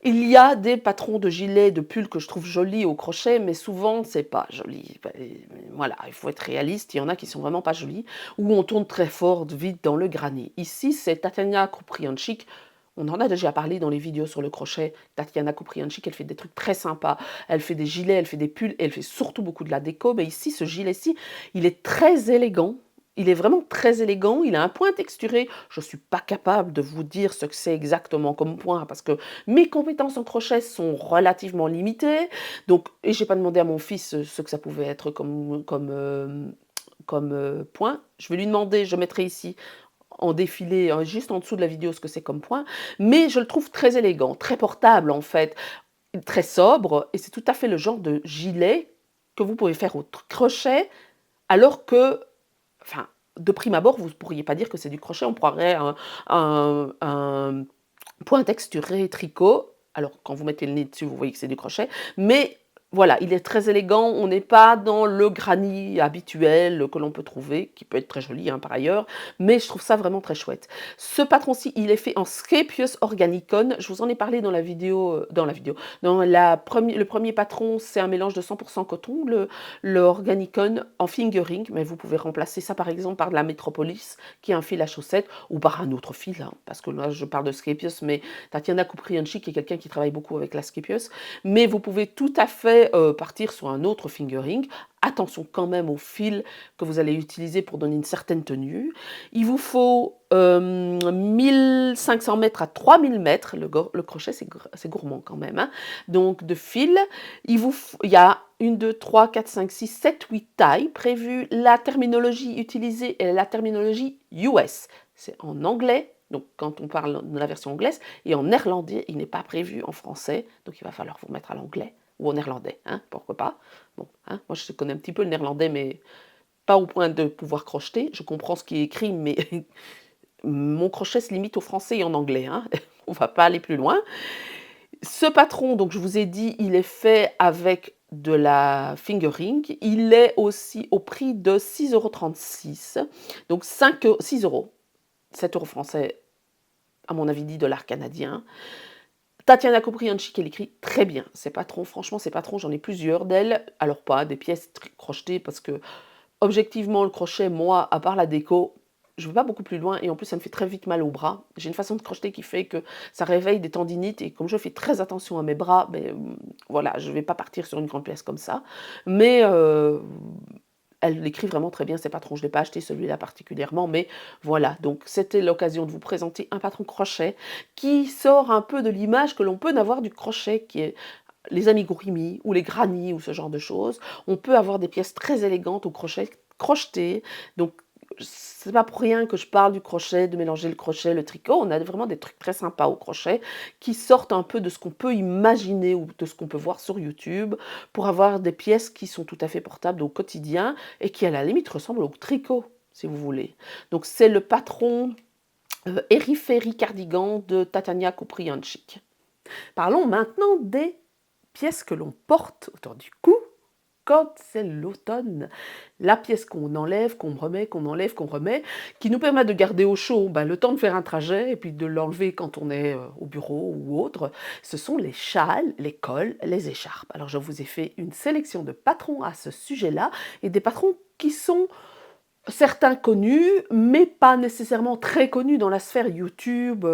il y a des patrons de gilets, de pulls que je trouve jolis au crochet, mais souvent c'est pas joli. Voilà, il faut être réaliste, il y en a qui sont vraiment pas jolis, où on tourne très fort, vite dans le granit. Ici, c'est Tatiana Kupriancic. On en a déjà parlé dans les vidéos sur le crochet. Tatiana Kupriancic, elle fait des trucs très sympas. Elle fait des gilets, elle fait des pulls, et elle fait surtout beaucoup de la déco. Mais ici, ce gilet-ci, il est très élégant. Il est vraiment très élégant, il a un point texturé. Je ne suis pas capable de vous dire ce que c'est exactement comme point parce que mes compétences en crochet sont relativement limitées. Donc, et je n'ai pas demandé à mon fils ce que ça pouvait être comme point. Je vais lui demander, je mettrai ici en défilé, juste en dessous de la vidéo, ce que c'est comme point. Mais je le trouve très élégant, très portable en fait, très sobre. Et c'est tout à fait le genre de gilet que vous pouvez faire au crochet alors que, enfin, de prime abord, vous ne pourriez pas dire que c'est du crochet, on croirait un point texturé tricot. Alors, quand vous mettez le nez dessus, vous voyez que c'est du crochet. Mais voilà, il est très élégant. On n'est pas dans le granit habituel que l'on peut trouver, qui peut être très joli par ailleurs. Mais je trouve ça vraiment très chouette. Ce patron-ci, il est fait en Scapious Organicon. Je vous en ai parlé dans la vidéo. Le premier patron, c'est un mélange de 100% coton, le Organicon en fingering. Mais vous pouvez remplacer ça par exemple par de la Metropolis, qui est un fil à chaussettes, ou par un autre fil. Parce que là, je parle de Scapious, mais Tatiana Kupriancic qui est quelqu'un qui travaille beaucoup avec la Scapious, mais vous pouvez tout à fait partir sur un autre fingering. Attention quand même au fil que vous allez utiliser pour donner une certaine tenue. Il vous faut 1500 mètres à 3000 mètres, le crochet c'est gourmand quand même, donc de fil. Il y a 1, 2, 3, 4, 5, 6, 7, 8 tailles prévues. La terminologie utilisée est la terminologie US. C'est en anglais, donc quand on parle de la version anglaise, et en néerlandais, il n'est pas prévu en français, donc il va falloir vous mettre à l'anglais ou en néerlandais, pourquoi pas. Bon, moi je connais un petit peu le néerlandais, mais pas au point de pouvoir crocheter. Je comprends ce qui est écrit, mais mon crochet se limite au français et en anglais. On ne va pas aller plus loin. Ce patron, donc je vous ai dit, il est fait avec de la fingering. Il est aussi au prix de 6,36 €. Donc 6 €. 7 € français, à mon avis, 10 $ canadiens. Tatiana Kupriancic, elle écrit très bien. Ces patrons, franchement, ces patrons, j'en ai plusieurs d'elles. Alors pas des pièces crochetées parce que, objectivement, le crochet, moi, à part la déco, je ne vais pas beaucoup plus loin et en plus, ça me fait très vite mal au bras. J'ai une façon de crocheter qui fait que ça réveille des tendinites et comme je fais très attention à mes bras, voilà, je ne vais pas partir sur une grande pièce comme ça. Mais elle l'écrit vraiment très bien, ces patrons. Je ne l'ai pas acheté celui-là particulièrement, mais voilà. Donc, c'était l'occasion de vous présenter un patron crochet qui sort un peu de l'image que l'on peut avoir du crochet, qui est les amigurumi ou les granny ou ce genre de choses. On peut avoir des pièces très élégantes au crochet crocheter. Donc c'est pas pour rien que je parle du crochet, de mélanger le crochet, le tricot. On a vraiment des trucs très sympas au crochet qui sortent un peu de ce qu'on peut imaginer ou de ce qu'on peut voir sur YouTube pour avoir des pièces qui sont tout à fait portables au quotidien et qui à la limite ressemblent au tricot, si vous voulez. Donc c'est le patron Eri Feri Cardigan de Tatania Kupriancic. Parlons maintenant des pièces que l'on porte autour du cou quand c'est l'automne. La pièce qu'on enlève, qu'on remet, qu'on enlève, qu'on remet, qui nous permet de garder au chaud le temps de faire un trajet et puis de l'enlever quand on est au bureau ou autre. Ce sont les châles, les cols, les écharpes. Alors je vous ai fait une sélection de patrons à ce sujet-là et des patrons qui sont certains connus, mais pas nécessairement très connus dans la sphère YouTube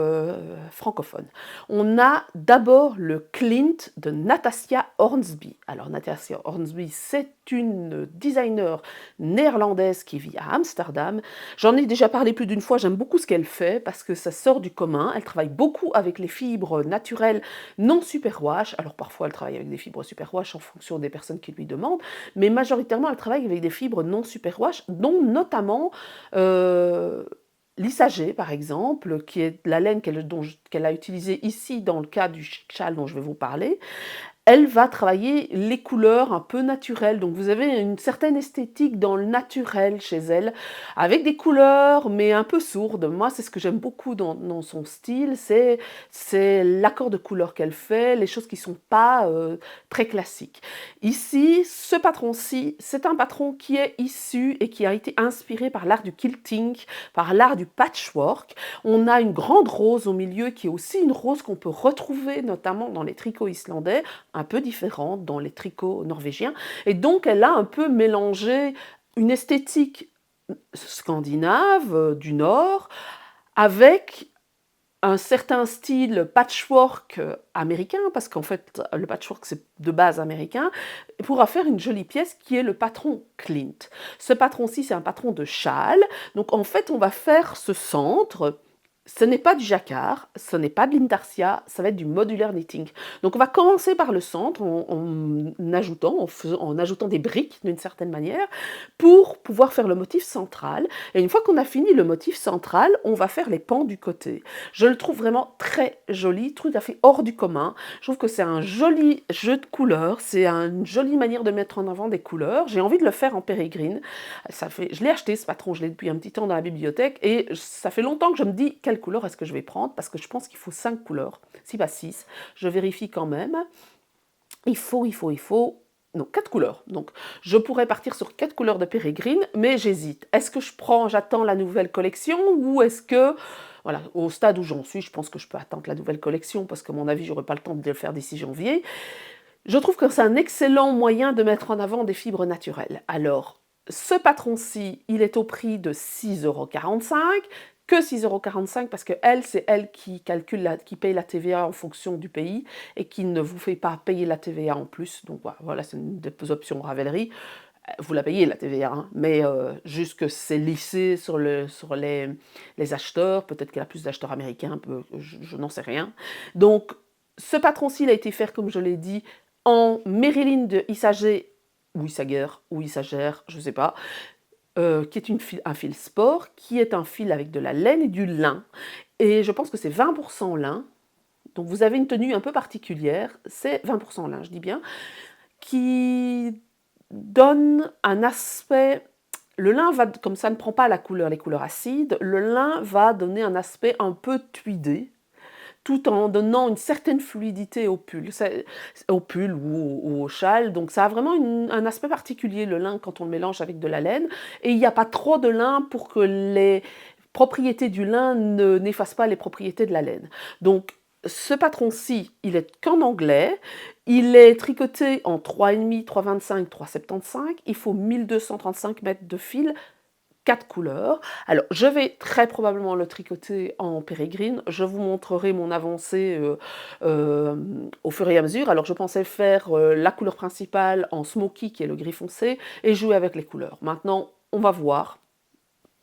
francophone. On a d'abord le Clint de Natasja Hornsby. Alors Natasja Hornsby, c'est une designer néerlandaise qui vit à Amsterdam. J'en ai déjà parlé plus d'une fois, j'aime beaucoup ce qu'elle fait parce que ça sort du commun. Elle travaille beaucoup avec les fibres naturelles non superwash. Alors parfois elle travaille avec des fibres superwash en fonction des personnes qui lui demandent, mais majoritairement elle travaille avec des fibres non superwash, dont notamment l'ISAG par exemple, qui est la laine qu'elle a utilisée ici dans le cas du châle dont je vais vous parler. Elle va travailler les couleurs un peu naturelles. Donc vous avez une certaine esthétique dans le naturel chez elle, avec des couleurs, mais un peu sourdes. Moi, c'est ce que j'aime beaucoup dans son style, c'est l'accord de couleurs qu'elle fait, les choses qui ne sont pas très classiques. Ici, ce patron-ci, c'est un patron qui est issu et qui a été inspiré par l'art du quilting, par l'art du patchwork. On a une grande rose au milieu, qui est aussi une rose qu'on peut retrouver notamment dans les tricots islandais, un peu différente dans les tricots norvégiens. Et donc, elle a un peu mélangé une esthétique scandinave du Nord avec un certain style patchwork américain, parce qu'en fait, le patchwork, c'est de base américain, pour faire une jolie pièce qui est le patron Clint. Ce patron-ci, c'est un patron de châle. Donc, en fait, on va faire ce centre. Ce n'est pas du jacquard, ce n'est pas de l'intarsia, ça va être du modular knitting. Donc on va commencer par le centre en ajoutant des briques d'une certaine manière pour pouvoir faire le motif central. Et une fois qu'on a fini le motif central, on va faire les pans du côté. Je le trouve vraiment très joli, tout à fait hors du commun. Je trouve que c'est un joli jeu de couleurs, c'est une jolie manière de mettre en avant des couleurs. J'ai envie de le faire en pérégrine. Je l'ai acheté ce patron, je l'ai depuis un petit temps dans la bibliothèque et ça fait longtemps que je me dis quelle couleur est-ce que je vais prendre parce que je pense qu'il faut 5 couleurs, si pas 6. Je vérifie quand même. Il faut, non, 4 couleurs. Donc, je pourrais partir sur 4 couleurs de pérégrine, mais j'hésite. Est-ce que j'attends la nouvelle collection ou est-ce que, voilà, au stade où j'en suis, je pense que je peux attendre la nouvelle collection parce qu'à mon avis, j'aurai pas le temps de le faire d'ici janvier. Je trouve que c'est un excellent moyen de mettre en avant des fibres naturelles. Alors, ce patron-ci, il est au prix de 6,45 €, que 6,45 € parce que c'est elle qui calcule, qui paye la TVA en fonction du pays et qui ne vous fait pas payer la TVA en plus. Donc voilà, c'est une des options Ravelry. Vous la payez la TVA, hein, mais juste que c'est lissé sur les acheteurs. Peut-être qu'il y a plus d'acheteurs américains, je n'en sais rien. Donc, ce patron-ci, il a été fait, comme je l'ai dit, en Mériline de Isager, ou Isager, ou Isager, je ne sais pas, qui est un fil sport, qui est un fil avec de la laine et du lin. Et je pense que c'est 20% lin. Donc vous avez une tenue un peu particulière, c'est 20% lin, je dis bien, qui donne un aspect. Le lin va, comme ça ne prend pas les couleurs acides, le lin va donner un aspect un peu tuidé, tout en donnant une certaine fluidité au pull ou au châle. Donc ça a vraiment un aspect particulier, le lin, quand on le mélange avec de la laine. Et il n'y a pas trop de lin pour que les propriétés du lin n'effacent pas les propriétés de la laine. Donc ce patron-ci, il est qu'en anglais. Il est tricoté en 3,5, 3,25, 3,75. Il faut 1235 mètres de fil, 4 couleurs. Alors, je vais très probablement le tricoter en pérégrine. Je vous montrerai mon avancée au fur et à mesure. Alors, je pensais faire la couleur principale en smoky, qui est le gris foncé, et jouer avec les couleurs. Maintenant, on va voir.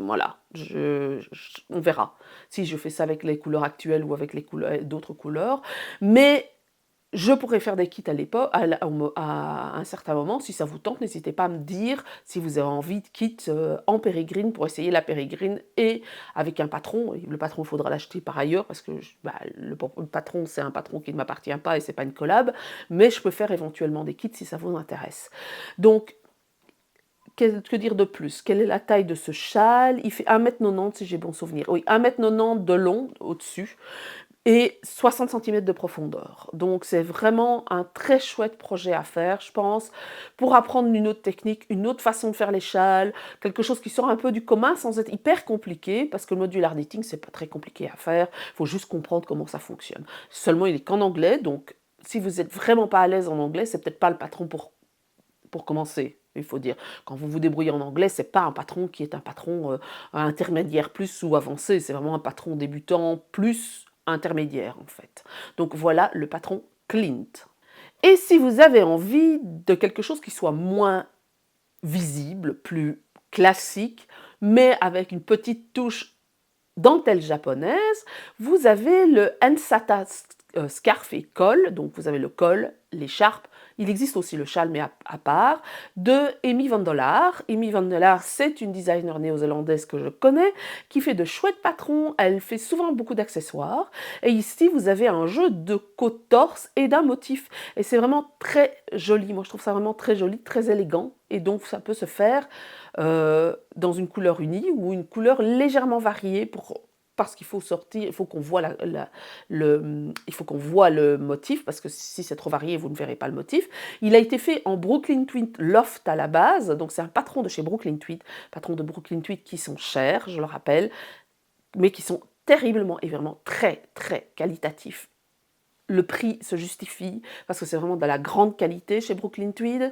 Voilà, on verra si je fais ça avec les couleurs actuelles ou avec d'autres couleurs. Mais Je pourrais faire des kits à l'époque, à un certain moment, si ça vous tente, n'hésitez pas à me dire si vous avez envie de kits en pérégrine pour essayer la pérégrine et avec un patron. Et le patron, il faudra l'acheter par ailleurs parce que bah, le patron, c'est un patron qui ne m'appartient pas et c'est pas une collab, mais je peux faire éventuellement des kits si ça vous intéresse. Donc, que dire de plus? Quelle est la taille de ce châle? Il fait 1,90 m si j'ai bon souvenir. Oui, 1,90 m de long au-dessus et 60 centimètres de profondeur. Donc c'est vraiment un très chouette projet à faire, je pense, pour apprendre une autre technique, une autre façon de faire les châles, quelque chose qui sort un peu du commun sans être hyper compliqué, parce que le modular knitting, c'est pas très compliqué à faire, il faut juste comprendre comment ça fonctionne. Seulement, il est qu'en anglais, donc si vous êtes vraiment pas à l'aise en anglais, c'est peut-être pas le patron pour commencer. Il faut dire, quand vous vous débrouillez en anglais, c'est pas un patron qui est un patron intermédiaire plus ou avancé, c'est vraiment un patron débutant plus intermédiaire en fait. Donc voilà le patron Clint. Et si vous avez envie de quelque chose qui soit moins visible, plus classique, mais avec une petite touche dentelle japonaise, vous avez le Ensata scarf et col, donc vous avez le col, l'écharpe, il existe aussi le châle mais à part, de Amy Van Dollaar. Amy Van Dollaar, c'est une designer néo-zélandaise que je connais, qui fait de chouettes patrons, elle fait souvent beaucoup d'accessoires, et ici vous avez un jeu de côte-torse et d'un motif, et c'est vraiment très joli, moi je trouve ça vraiment très joli, très élégant, et donc ça peut se faire dans une couleur unie ou une couleur légèrement variée parce qu'il faut sortir, il faut qu'on voit il faut qu'on voit le motif, parce que si c'est trop varié, vous ne verrez pas le motif. Il a été fait en Brooklyn Tweed Loft à la base, donc c'est un patron de chez Brooklyn Tweed, patron de Brooklyn Tweed qui sont chers, je le rappelle, mais qui sont terriblement et vraiment très très qualitatifs. Le prix se justifie parce que c'est vraiment de la grande qualité chez Brooklyn Tweed.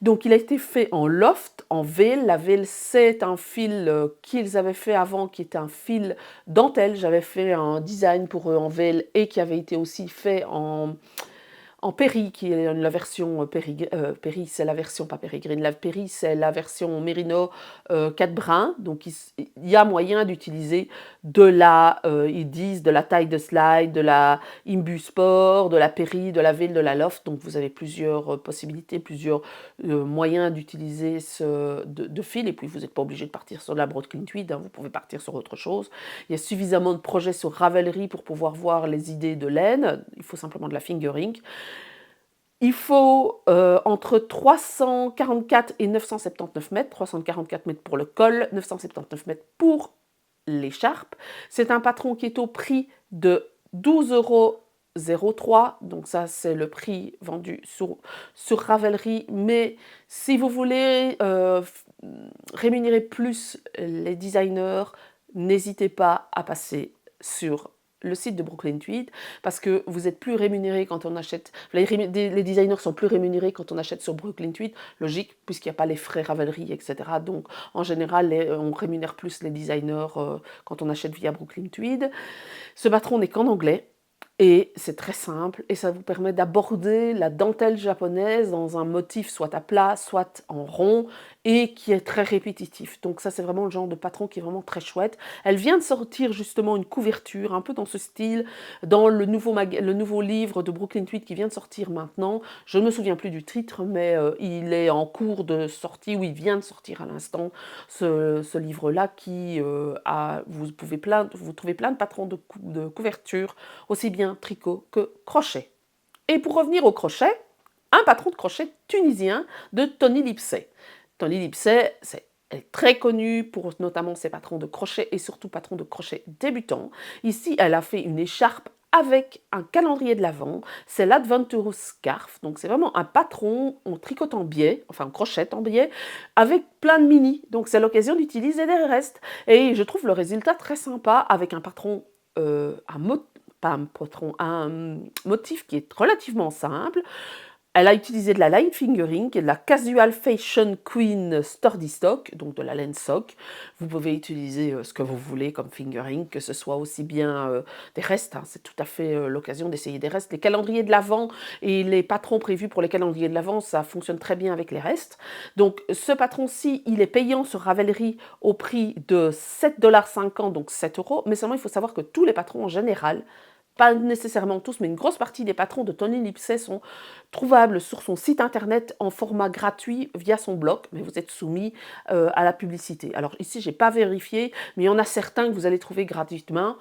Donc il a été fait en loft, en veil. La veil, c'est un fil qu'ils avaient fait avant, qui était un fil dentelle. J'avais fait un design pour eux en veil et qui avait été aussi fait en Péri, qui est la version Péri, c'est la version, pas pérégrine, la Péri, c'est la version Mérino 4 brins. Donc il y a moyen d'utiliser ils disent de la taille de slide, de la Imbu Sport, de la Péri, de la Veil, de la Loft. Donc vous avez plusieurs possibilités, plusieurs moyens d'utiliser de fil. Et puis vous n'êtes pas obligé de partir sur de la Brooklyn Tweed, hein, vous pouvez partir sur autre chose. Il y a suffisamment de projets sur Ravelry pour pouvoir voir les idées de laine. Il faut simplement de la fingering. Il faut entre 344 et 979 mètres, 344 mètres pour le col, 979 mètres pour l'écharpe. C'est un patron qui est au prix de 12,03 €, donc ça c'est le prix vendu sur Ravelry, mais si vous voulez rémunérer plus les designers, n'hésitez pas à passer sur le site de Brooklyn Tweed, parce que vous êtes plus rémunéré quand on achète, les designers sont plus rémunérés quand on achète sur Brooklyn Tweed, logique, puisqu'il n'y a pas les frais Ravelry, etc. Donc en général, on rémunère plus les designers quand on achète via Brooklyn Tweed. Ce patron n'est qu'en anglais, et c'est très simple, et ça vous permet d'aborder la dentelle japonaise dans un motif soit à plat, soit en rond, et qui est très répétitif. Donc ça, c'est vraiment le genre de patron qui est vraiment très chouette. Elle vient de sortir justement une couverture, un peu dans ce style, dans le nouveau livre de Brooklyn Tweed qui vient de sortir maintenant. Je ne me souviens plus du titre, mais il est en cours de sortie, ou il vient de sortir à l'instant, ce livre-là qui vous trouvez plein de patrons de couverture, aussi bien tricot que crochet. Et pour revenir au crochet, un patron de crochet tunisien de Tony Lipsey. Tony Lipsey, elle est très connue pour notamment ses patrons de crochet et surtout patrons de crochet débutants. Ici, elle a fait une écharpe avec un calendrier de l'Avent, c'est l'Adventurous Scarf, donc c'est vraiment un patron en tricot en biais, enfin en crochet en biais, avec plein de mini, donc c'est l'occasion d'utiliser des restes. Et je trouve le résultat très sympa avec un patron, un motif qui est relativement simple. Elle a utilisé de la line fingering et de la Casual Fashion Queen Sturdy Stock, donc de la laine sock. Vous pouvez utiliser ce que vous voulez comme fingering, que ce soit aussi bien des restes, hein, c'est tout à fait l'occasion d'essayer des restes. Les calendriers de l'Avent et les patrons prévus pour les calendriers de l'Avent, ça fonctionne très bien avec les restes. Donc ce patron-ci, il est payant sur Ravelry au prix de 7,50 $, donc 7 €, mais seulement il faut savoir que tous les patrons en général pas nécessairement tous, mais une grosse partie des patrons de Tony Lipsey sont trouvables sur son site internet en format gratuit via son blog, mais vous êtes soumis à la publicité. Alors ici, j'ai pas vérifié, mais il y en a certains que vous allez trouver gratuitement,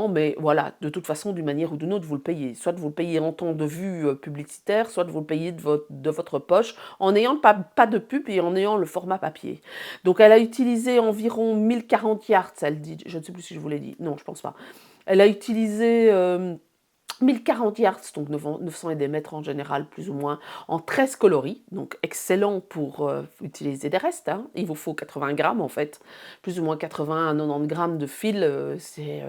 mais voilà, de toute façon, d'une manière ou d'une autre, vous le payez. Soit vous le payez en temps de vue publicitaire, soit vous le payez de votre poche, en n'ayant pas de pub et en ayant le format papier. Donc elle a utilisé environ 1040 yards, elle dit, je ne sais plus si je vous l'ai dit, non, je pense pas. Elle a utilisé 1040 yards, donc 900 et des mètres en général, plus ou moins, en 13 coloris, donc excellent pour utiliser des restes. Hein. Il vous faut 80 grammes en fait, plus ou moins 80 à 90 grammes de fil, c'est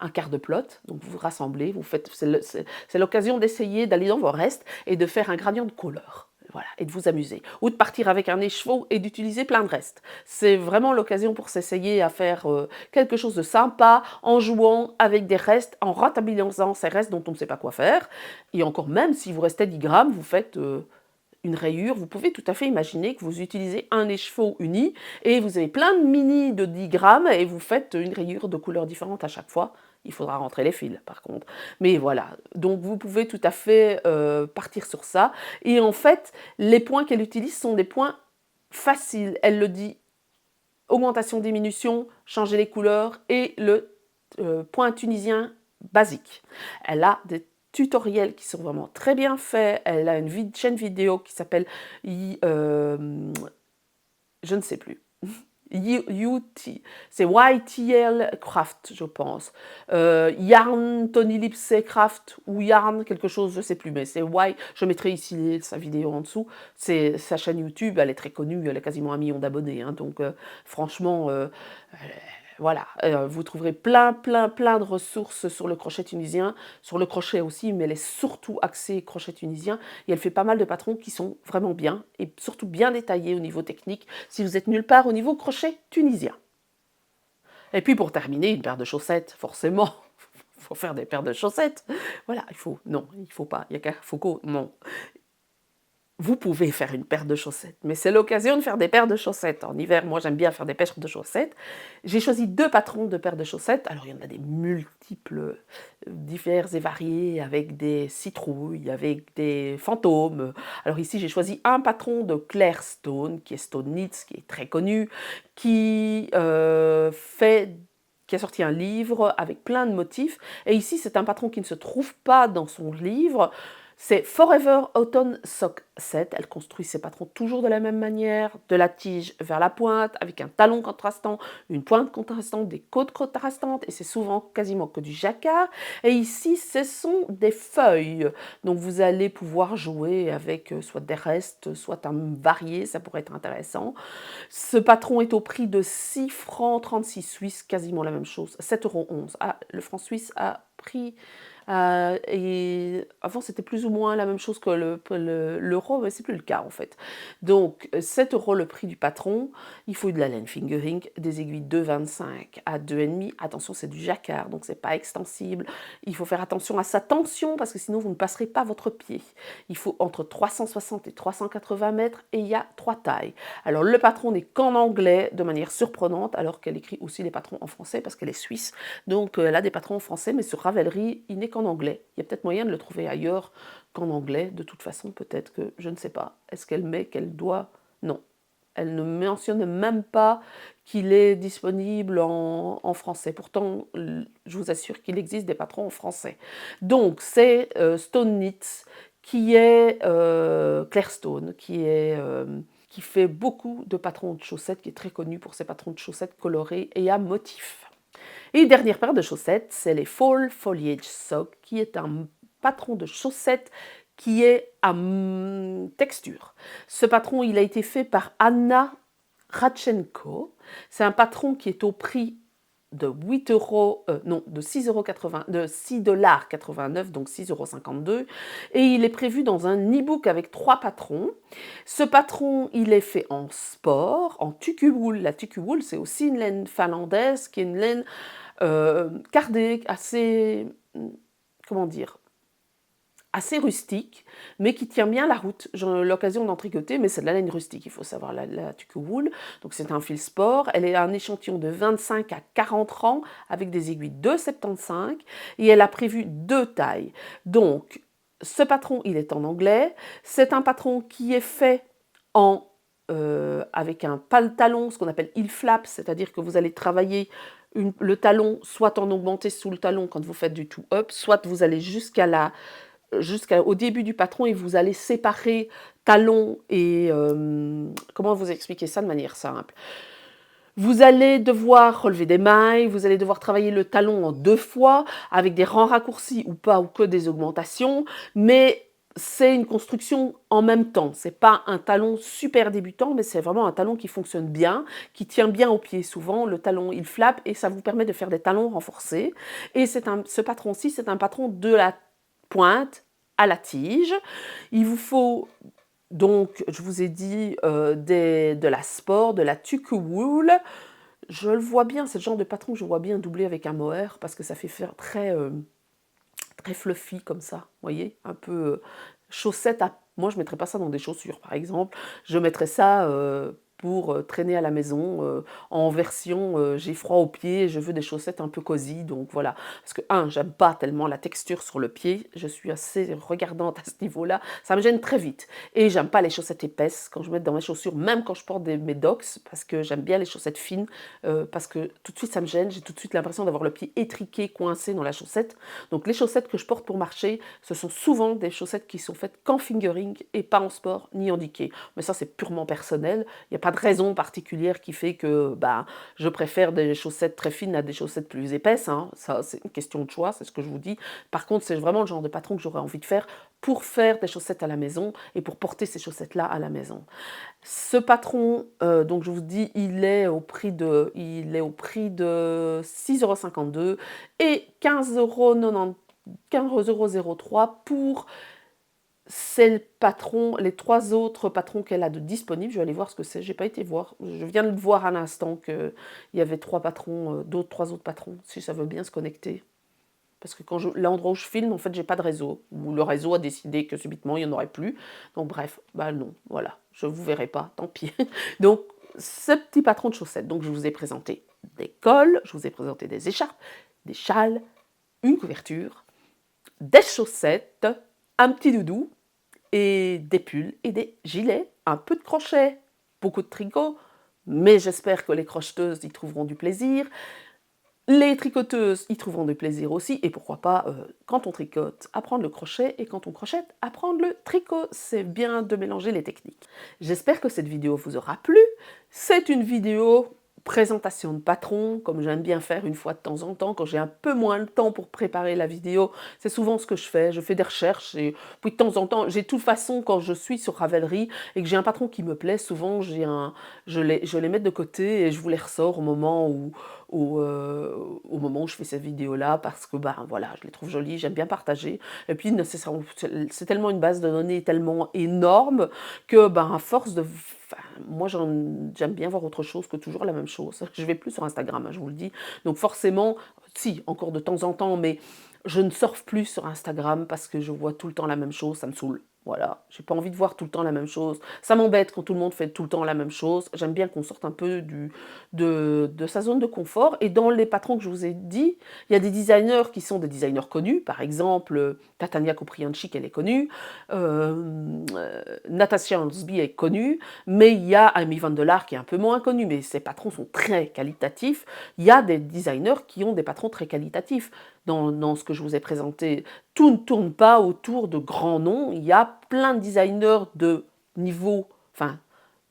un quart de plot. Donc vous rassemblez, vous faites, c'est l'occasion d'essayer d'aller dans vos restes et de faire un gradient de couleur. Voilà, et de vous amuser. Ou de partir avec un écheveau et d'utiliser plein de restes. C'est vraiment l'occasion pour s'essayer à faire quelque chose de sympa en jouant avec des restes, en rentabilisant ces restes dont on ne sait pas quoi faire. Et encore même, si vous restez 10 grammes, vous faites une rayure. Vous pouvez tout à fait imaginer que vous utilisez un écheveau uni et vous avez plein de mini de 10 grammes et vous faites une rayure de couleurs différentes à chaque fois. Il faudra rentrer les fils par contre. Mais voilà, donc vous pouvez tout à fait partir sur ça. Et en fait, les points qu'elle utilise sont des points faciles. Elle le dit, augmentation, diminution, changer les couleurs et le point tunisien basique. Elle a des tutoriels qui sont vraiment très bien faits. Elle a une chaîne vidéo qui s'appelle, je ne sais plus, c'est YTL Craft, je pense. Yarn Tony Lipsey Craft ou Yarn quelque chose, je ne sais plus, mais c'est Y. Je mettrai ici sa vidéo en dessous. C'est sa chaîne YouTube, elle est très connue, elle a quasiment 1 million d'abonnés. Hein, donc franchement, voilà, vous trouverez plein de ressources sur le crochet tunisien, sur le crochet aussi, mais elle est surtout axée crochet tunisien. Et elle fait pas mal de patrons qui sont vraiment bien, et surtout bien détaillés au niveau technique, si vous êtes nulle part au niveau crochet tunisien. Et puis pour terminer, une paire de chaussettes, forcément. Il faut faire des paires de chaussettes. Voilà, il faut pas, il y a qu'à Foucault, non. Vous pouvez faire une paire de chaussettes, mais c'est l'occasion de faire des paires de chaussettes. En hiver, moi j'aime bien faire des paires de chaussettes. J'ai choisi 2 patrons de paires de chaussettes. Alors il y en a des multiples, divers et variés, avec des citrouilles, avec des fantômes. Alors ici j'ai choisi un patron de Claire Stone, qui est Stone Knits, qui est très connu, qui a sorti un livre avec plein de motifs. Et ici c'est un patron qui ne se trouve pas dans son livre. C'est Forever Autumn Sock Set. Elle construit ses patrons toujours de la même manière, de la tige vers la pointe, avec un talon contrastant, une pointe contrastante, des côtes contrastantes, et c'est souvent quasiment que du jacquard. Et ici, ce sont des feuilles. Donc vous allez pouvoir jouer avec soit des restes, soit un varié, ça pourrait être intéressant. Ce patron est au prix de 6 francs 36 suisses, quasiment la même chose, 7,11 €. Ah, le franc suisse a pris... et avant, c'était plus ou moins la même chose que l'euro, mais c'est plus le cas en fait. Donc, 7 € le prix du patron. Il faut de la laine fingering, des aiguilles 2,25 à 2,5. Attention, c'est du jacquard, donc c'est pas extensible. Il faut faire attention à sa tension parce que sinon vous ne passerez pas votre pied. Il faut entre 360 et 380 mètres et il y a 3 tailles. Alors, le patron n'est qu'en anglais de manière surprenante, alors qu'elle écrit aussi les patrons en français parce qu'elle est suisse. Donc, elle a des patrons en français, mais sur Ravelry, il n'est qu'en anglais. Il y a peut-être moyen de le trouver ailleurs qu'en anglais. De toute façon, peut-être que, je ne sais pas. Est-ce qu'elle met qu'elle doit... Non. Elle ne mentionne même pas qu'il est disponible en français. Pourtant, je vous assure qu'il existe des patrons en français. Donc, c'est Stone Knits, qui est Claire Stone, qui fait beaucoup de patrons de chaussettes, qui est très connu pour ses patrons de chaussettes colorés et à motifs. Et dernière paire de chaussettes, c'est les Fall Foliage Sock, qui est un patron de chaussettes qui est à texture. Ce patron, il a été fait par Anna Radchenko. C'est un patron qui est au prix de 8 euros, non, de 6,80 €, de 6,89 $, donc 6,52 €. Et il est prévu dans un e-book avec 3 patrons. Ce patron, il est fait en sport, en tuku wool. La tuku wool, c'est aussi une laine finlandaise, qui est une laine cardée, assez, comment dire, assez rustique, mais qui tient bien la route. J'ai eu l'occasion d'en tricoter, mais c'est de la laine rustique, il faut savoir, la tuque wool. Donc c'est un fil sport. Elle est un échantillon de 25 à 40 rangs avec des aiguilles de 75 et elle a prévu 2 tailles. Donc ce patron, il est en anglais. C'est un patron qui est fait avec un talon, ce qu'on appelle heel flap, c'est-à-dire que vous allez travailler le talon soit en augmenté sous le talon quand vous faites du two-up, soit vous allez jusqu'au début du patron et vous allez séparer talon et... comment vous expliquer ça de manière simple? Vous allez devoir relever des mailles, vous allez devoir travailler le talon en 2 fois, avec des rangs raccourcis ou pas, ou que des augmentations, mais c'est une construction en même temps. C'est pas un talon super débutant, mais c'est vraiment un talon qui fonctionne bien, qui tient bien au pied souvent. Le talon, il flappe et ça vous permet de faire des talons renforcés. Et ce patron-ci, c'est un patron de la pointe à la tige. Il vous faut donc, je vous ai dit, de la sport, de la tuque wool. Je le vois bien, c'est le genre de patron que je vois bien doubler avec un mohair parce que ça fait faire très, très fluffy comme ça, vous voyez, un peu chaussette à... Moi, je ne mettrais pas ça dans des chaussures, par exemple. Je mettrais ça pour traîner à la maison en version j'ai froid aux pieds, je veux des chaussettes un peu cosy, donc voilà. Parce que, j'aime pas tellement la texture sur le pied, je suis assez regardante à ce niveau-là, ça me gêne très vite. Et j'aime pas les chaussettes épaisses quand je mets dans mes chaussures, même quand je porte mes docks, parce que j'aime bien les chaussettes fines, parce que tout de suite ça me gêne, j'ai tout de suite l'impression d'avoir le pied étriqué, coincé dans la chaussette. Donc les chaussettes que je porte pour marcher, ce sont souvent des chaussettes qui sont faites qu'en fingering et pas en sport ni en diqué. Mais ça c'est purement personnel, il n'y a pas de raison particulière qui fait que je préfère des chaussettes très fines à des chaussettes plus épaisses, hein. Ça c'est une question de choix, c'est ce que je vous dis. Par contre c'est vraiment le genre de patron que j'aurais envie de faire pour faire des chaussettes à la maison et pour porter ces chaussettes-là à la maison. Ce patron, donc je vous dis, il est au prix de 6,52 € et 15,03 € pour les 3 autres patrons qu'elle a de disponibles. Je vais aller voir ce que c'est, j'ai pas été voir. Je viens de voir à l'instant qu'il y avait 3 patrons, 3 autres patrons, si ça veut bien se connecter. Parce que l'endroit où je filme, en fait, j'ai pas de réseau. Ou le réseau a décidé que subitement, il n'y en aurait plus. Donc bref, non, voilà, je ne vous verrai pas, tant pis. Donc, ce petit patron de chaussettes, donc je vous ai présenté des cols, je vous ai présenté des écharpes, des châles, une couverture, des chaussettes, un petit doudou, et des pulls et des gilets, un peu de crochet, beaucoup de tricot, mais j'espère que les crocheteuses y trouveront du plaisir. Les tricoteuses y trouveront du plaisir aussi, et pourquoi pas, quand on tricote, apprendre le crochet, et quand on crochette, apprendre le tricot. C'est bien de mélanger les techniques. J'espère que cette vidéo vous aura plu. C'est une vidéo présentation de patron, comme j'aime bien faire une fois de temps en temps, quand j'ai un peu moins le temps pour préparer la vidéo, c'est souvent ce que je fais des recherches, et puis de temps en temps, j'ai de toute façon, quand je suis sur Ravelry, et que j'ai un patron qui me plaît, souvent je les mets de côté, et je vous les ressors au moment où je fais cette vidéo-là, parce que voilà, je les trouve jolies, j'aime bien partager, et puis c'est tellement une base de données tellement énorme, que à force de... moi j'aime bien voir autre chose que toujours la même chose. Je vais plus sur Instagram, hein, je vous le dis. Donc forcément, si, encore de temps en temps, mais je ne surfe plus sur Instagram parce que je vois tout le temps la même chose, ça me saoule. Voilà, j'ai pas envie de voir tout le temps la même chose. Ça m'embête quand tout le monde fait tout le temps la même chose. J'aime bien qu'on sorte un peu de sa zone de confort. Et dans les patrons que je vous ai dit, il y a des designers qui sont des designers connus. Par exemple, Tatania Kopriansky, elle est connue. Natasha Hansby est connue. Mais il y a Amy Van der Laar qui est un peu moins connue. Mais ses patrons sont très qualitatifs. Il y a des designers qui ont des patrons très qualitatifs. Dans ce que je vous ai présenté, tout ne tourne pas autour de grands noms. Il y a plein de designers de niveau,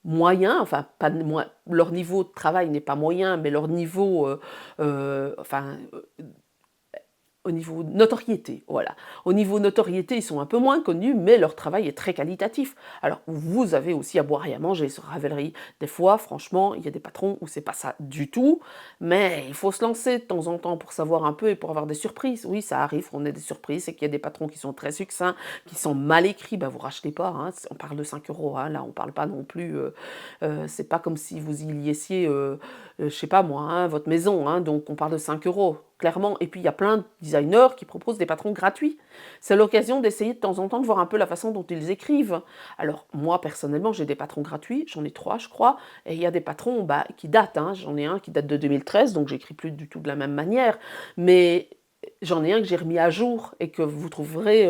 moyen, pas leur niveau de travail n'est pas moyen, mais leur niveau, au niveau notoriété, voilà. Au niveau notoriété, ils sont un peu moins connus, mais leur travail est très qualitatif. Alors, vous avez aussi à boire et à manger sur Ravelry. Des fois, franchement, il y a des patrons où c'est pas ça du tout, mais il faut se lancer de temps en temps pour savoir un peu et pour avoir des surprises. Oui, ça arrive qu'on ait des surprises et qu'il y a des patrons qui sont très succincts, qui sont mal écrits, vous rachetez pas, hein. On parle de 5 €, hein, là, on parle pas non plus, c'est pas comme si vous y liessiez, je sais pas moi, hein, votre maison, hein, donc on parle de 5 €. clairement. Et puis, il y a plein de designers qui proposent des patrons gratuits. C'est l'occasion d'essayer de temps en temps de voir un peu la façon dont ils écrivent. Alors, moi, personnellement, j'ai des patrons gratuits, j'en ai 3, je crois, et il y a des patrons qui datent, hein. J'en ai un qui date de 2013, donc j'écris plus du tout de la même manière, mais j'en ai un que j'ai remis à jour et que vous trouverez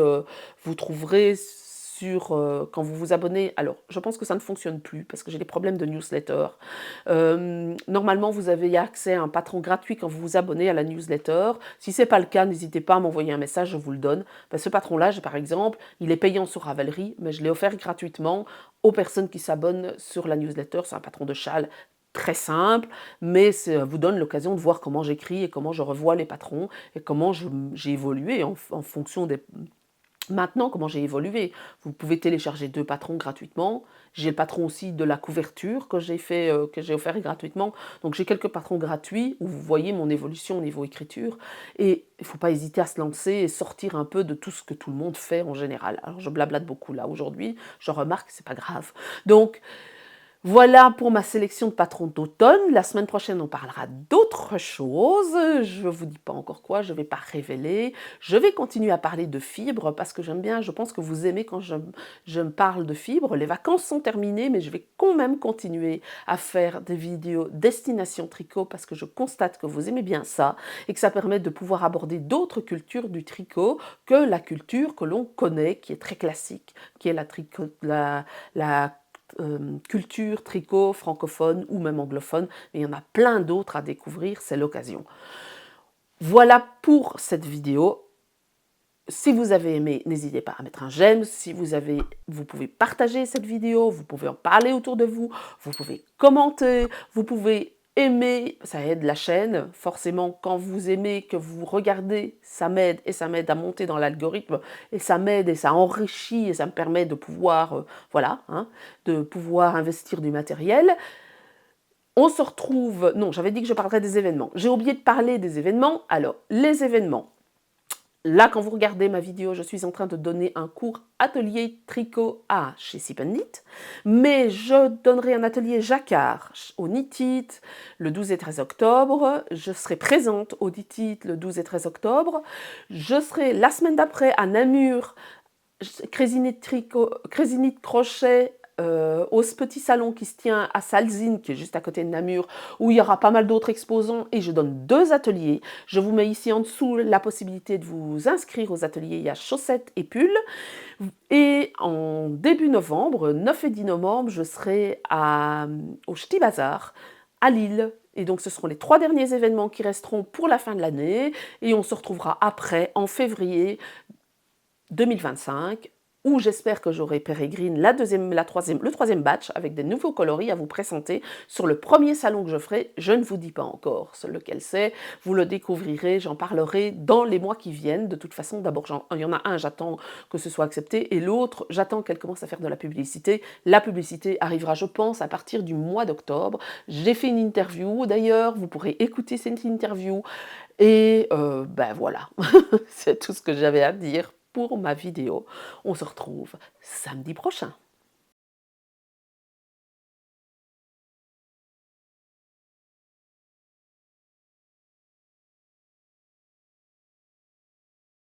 sur, quand vous vous abonnez. Alors, je pense que ça ne fonctionne plus parce que j'ai des problèmes de newsletter. Normalement, vous avez accès à un patron gratuit quand vous vous abonnez à la newsletter. Si ce n'est pas le cas, n'hésitez pas à m'envoyer un message, je vous le donne. Ben, ce patron-là, par exemple, il est payant sur Ravelry, mais je l'ai offert gratuitement aux personnes qui s'abonnent sur la newsletter. C'est un patron de châle très simple, mais ça vous donne l'occasion de voir comment j'écris et comment je revois les patrons et comment j'ai évolué en fonction des... Maintenant, comment j'ai évolué? Vous pouvez télécharger 2 patrons gratuitement. J'ai le patron aussi de la couverture que j'ai fait, que j'ai offert gratuitement. Donc j'ai quelques patrons gratuits où vous voyez mon évolution au niveau écriture. Et il ne faut pas hésiter à se lancer et sortir un peu de tout ce que tout le monde fait en général. Alors je blablate beaucoup là aujourd'hui, je remarque, c'est pas grave. Donc voilà pour ma sélection de patrons d'automne. La semaine prochaine, on parlera d'autres choses. Je ne vous dis pas encore quoi, je ne vais pas révéler. Je vais continuer à parler de fibres parce que j'aime bien, je pense que vous aimez quand je me parle de fibres. Les vacances sont terminées, mais je vais quand même continuer à faire des vidéos destination tricot parce que je constate que vous aimez bien ça et que ça permet de pouvoir aborder d'autres cultures du tricot que la culture que l'on connaît, qui est très classique, qui est la culture, tricot, francophone ou même anglophone, mais il y en a plein d'autres à découvrir, c'est l'occasion. Voilà pour cette vidéo. Si vous avez aimé, n'hésitez pas à mettre un j'aime. Si vous pouvez partager cette vidéo, vous pouvez en parler autour de vous, vous pouvez commenter, vous pouvez aimer, ça aide la chaîne. Forcément, quand vous aimez, que vous regardez, ça m'aide et ça m'aide à monter dans l'algorithme et ça m'aide et ça enrichit et ça me permet de pouvoir, voilà, hein, de pouvoir investir du matériel. On se retrouve... Non, j'avais dit que je parlerais des événements. J'ai oublié de parler des événements. Alors, les événements. Là, quand vous regardez ma vidéo, je suis en train de donner un cours atelier tricot A chez Sip Knit, mais je donnerai un atelier jacquard au Knit It le 12 et 13 octobre. Je serai présente au Knit It le 12 et 13 octobre. Je serai la semaine d'après à Namur, Crazy Knit Crochet, au petit salon qui se tient à Salzine, qui est juste à côté de Namur, où il y aura pas mal d'autres exposants et je donne 2 ateliers. Je vous mets ici en dessous la possibilité de vous inscrire aux ateliers. Il y a chaussettes et pulls. Et en début novembre, 9 et 10 novembre, je serai au Ch'ti Bazar à Lille. Et donc ce seront les 3 derniers événements qui resteront pour la fin de l'année. Et on se retrouvera après, en février 2025, où j'espère que j'aurai Pérégrine, le troisième batch, avec des nouveaux coloris à vous présenter sur le premier salon que je ferai. Je ne vous dis pas encore lequel c'est, vous le découvrirez, j'en parlerai dans les mois qui viennent. De toute façon, d'abord, il y en a un, j'attends que ce soit accepté, et l'autre, j'attends qu'elle commence à faire de la publicité. La publicité arrivera, je pense, à partir du mois d'octobre. J'ai fait une interview, d'ailleurs, vous pourrez écouter cette interview, et ben voilà, c'est tout ce que j'avais à dire pour ma vidéo. On se retrouve samedi prochain.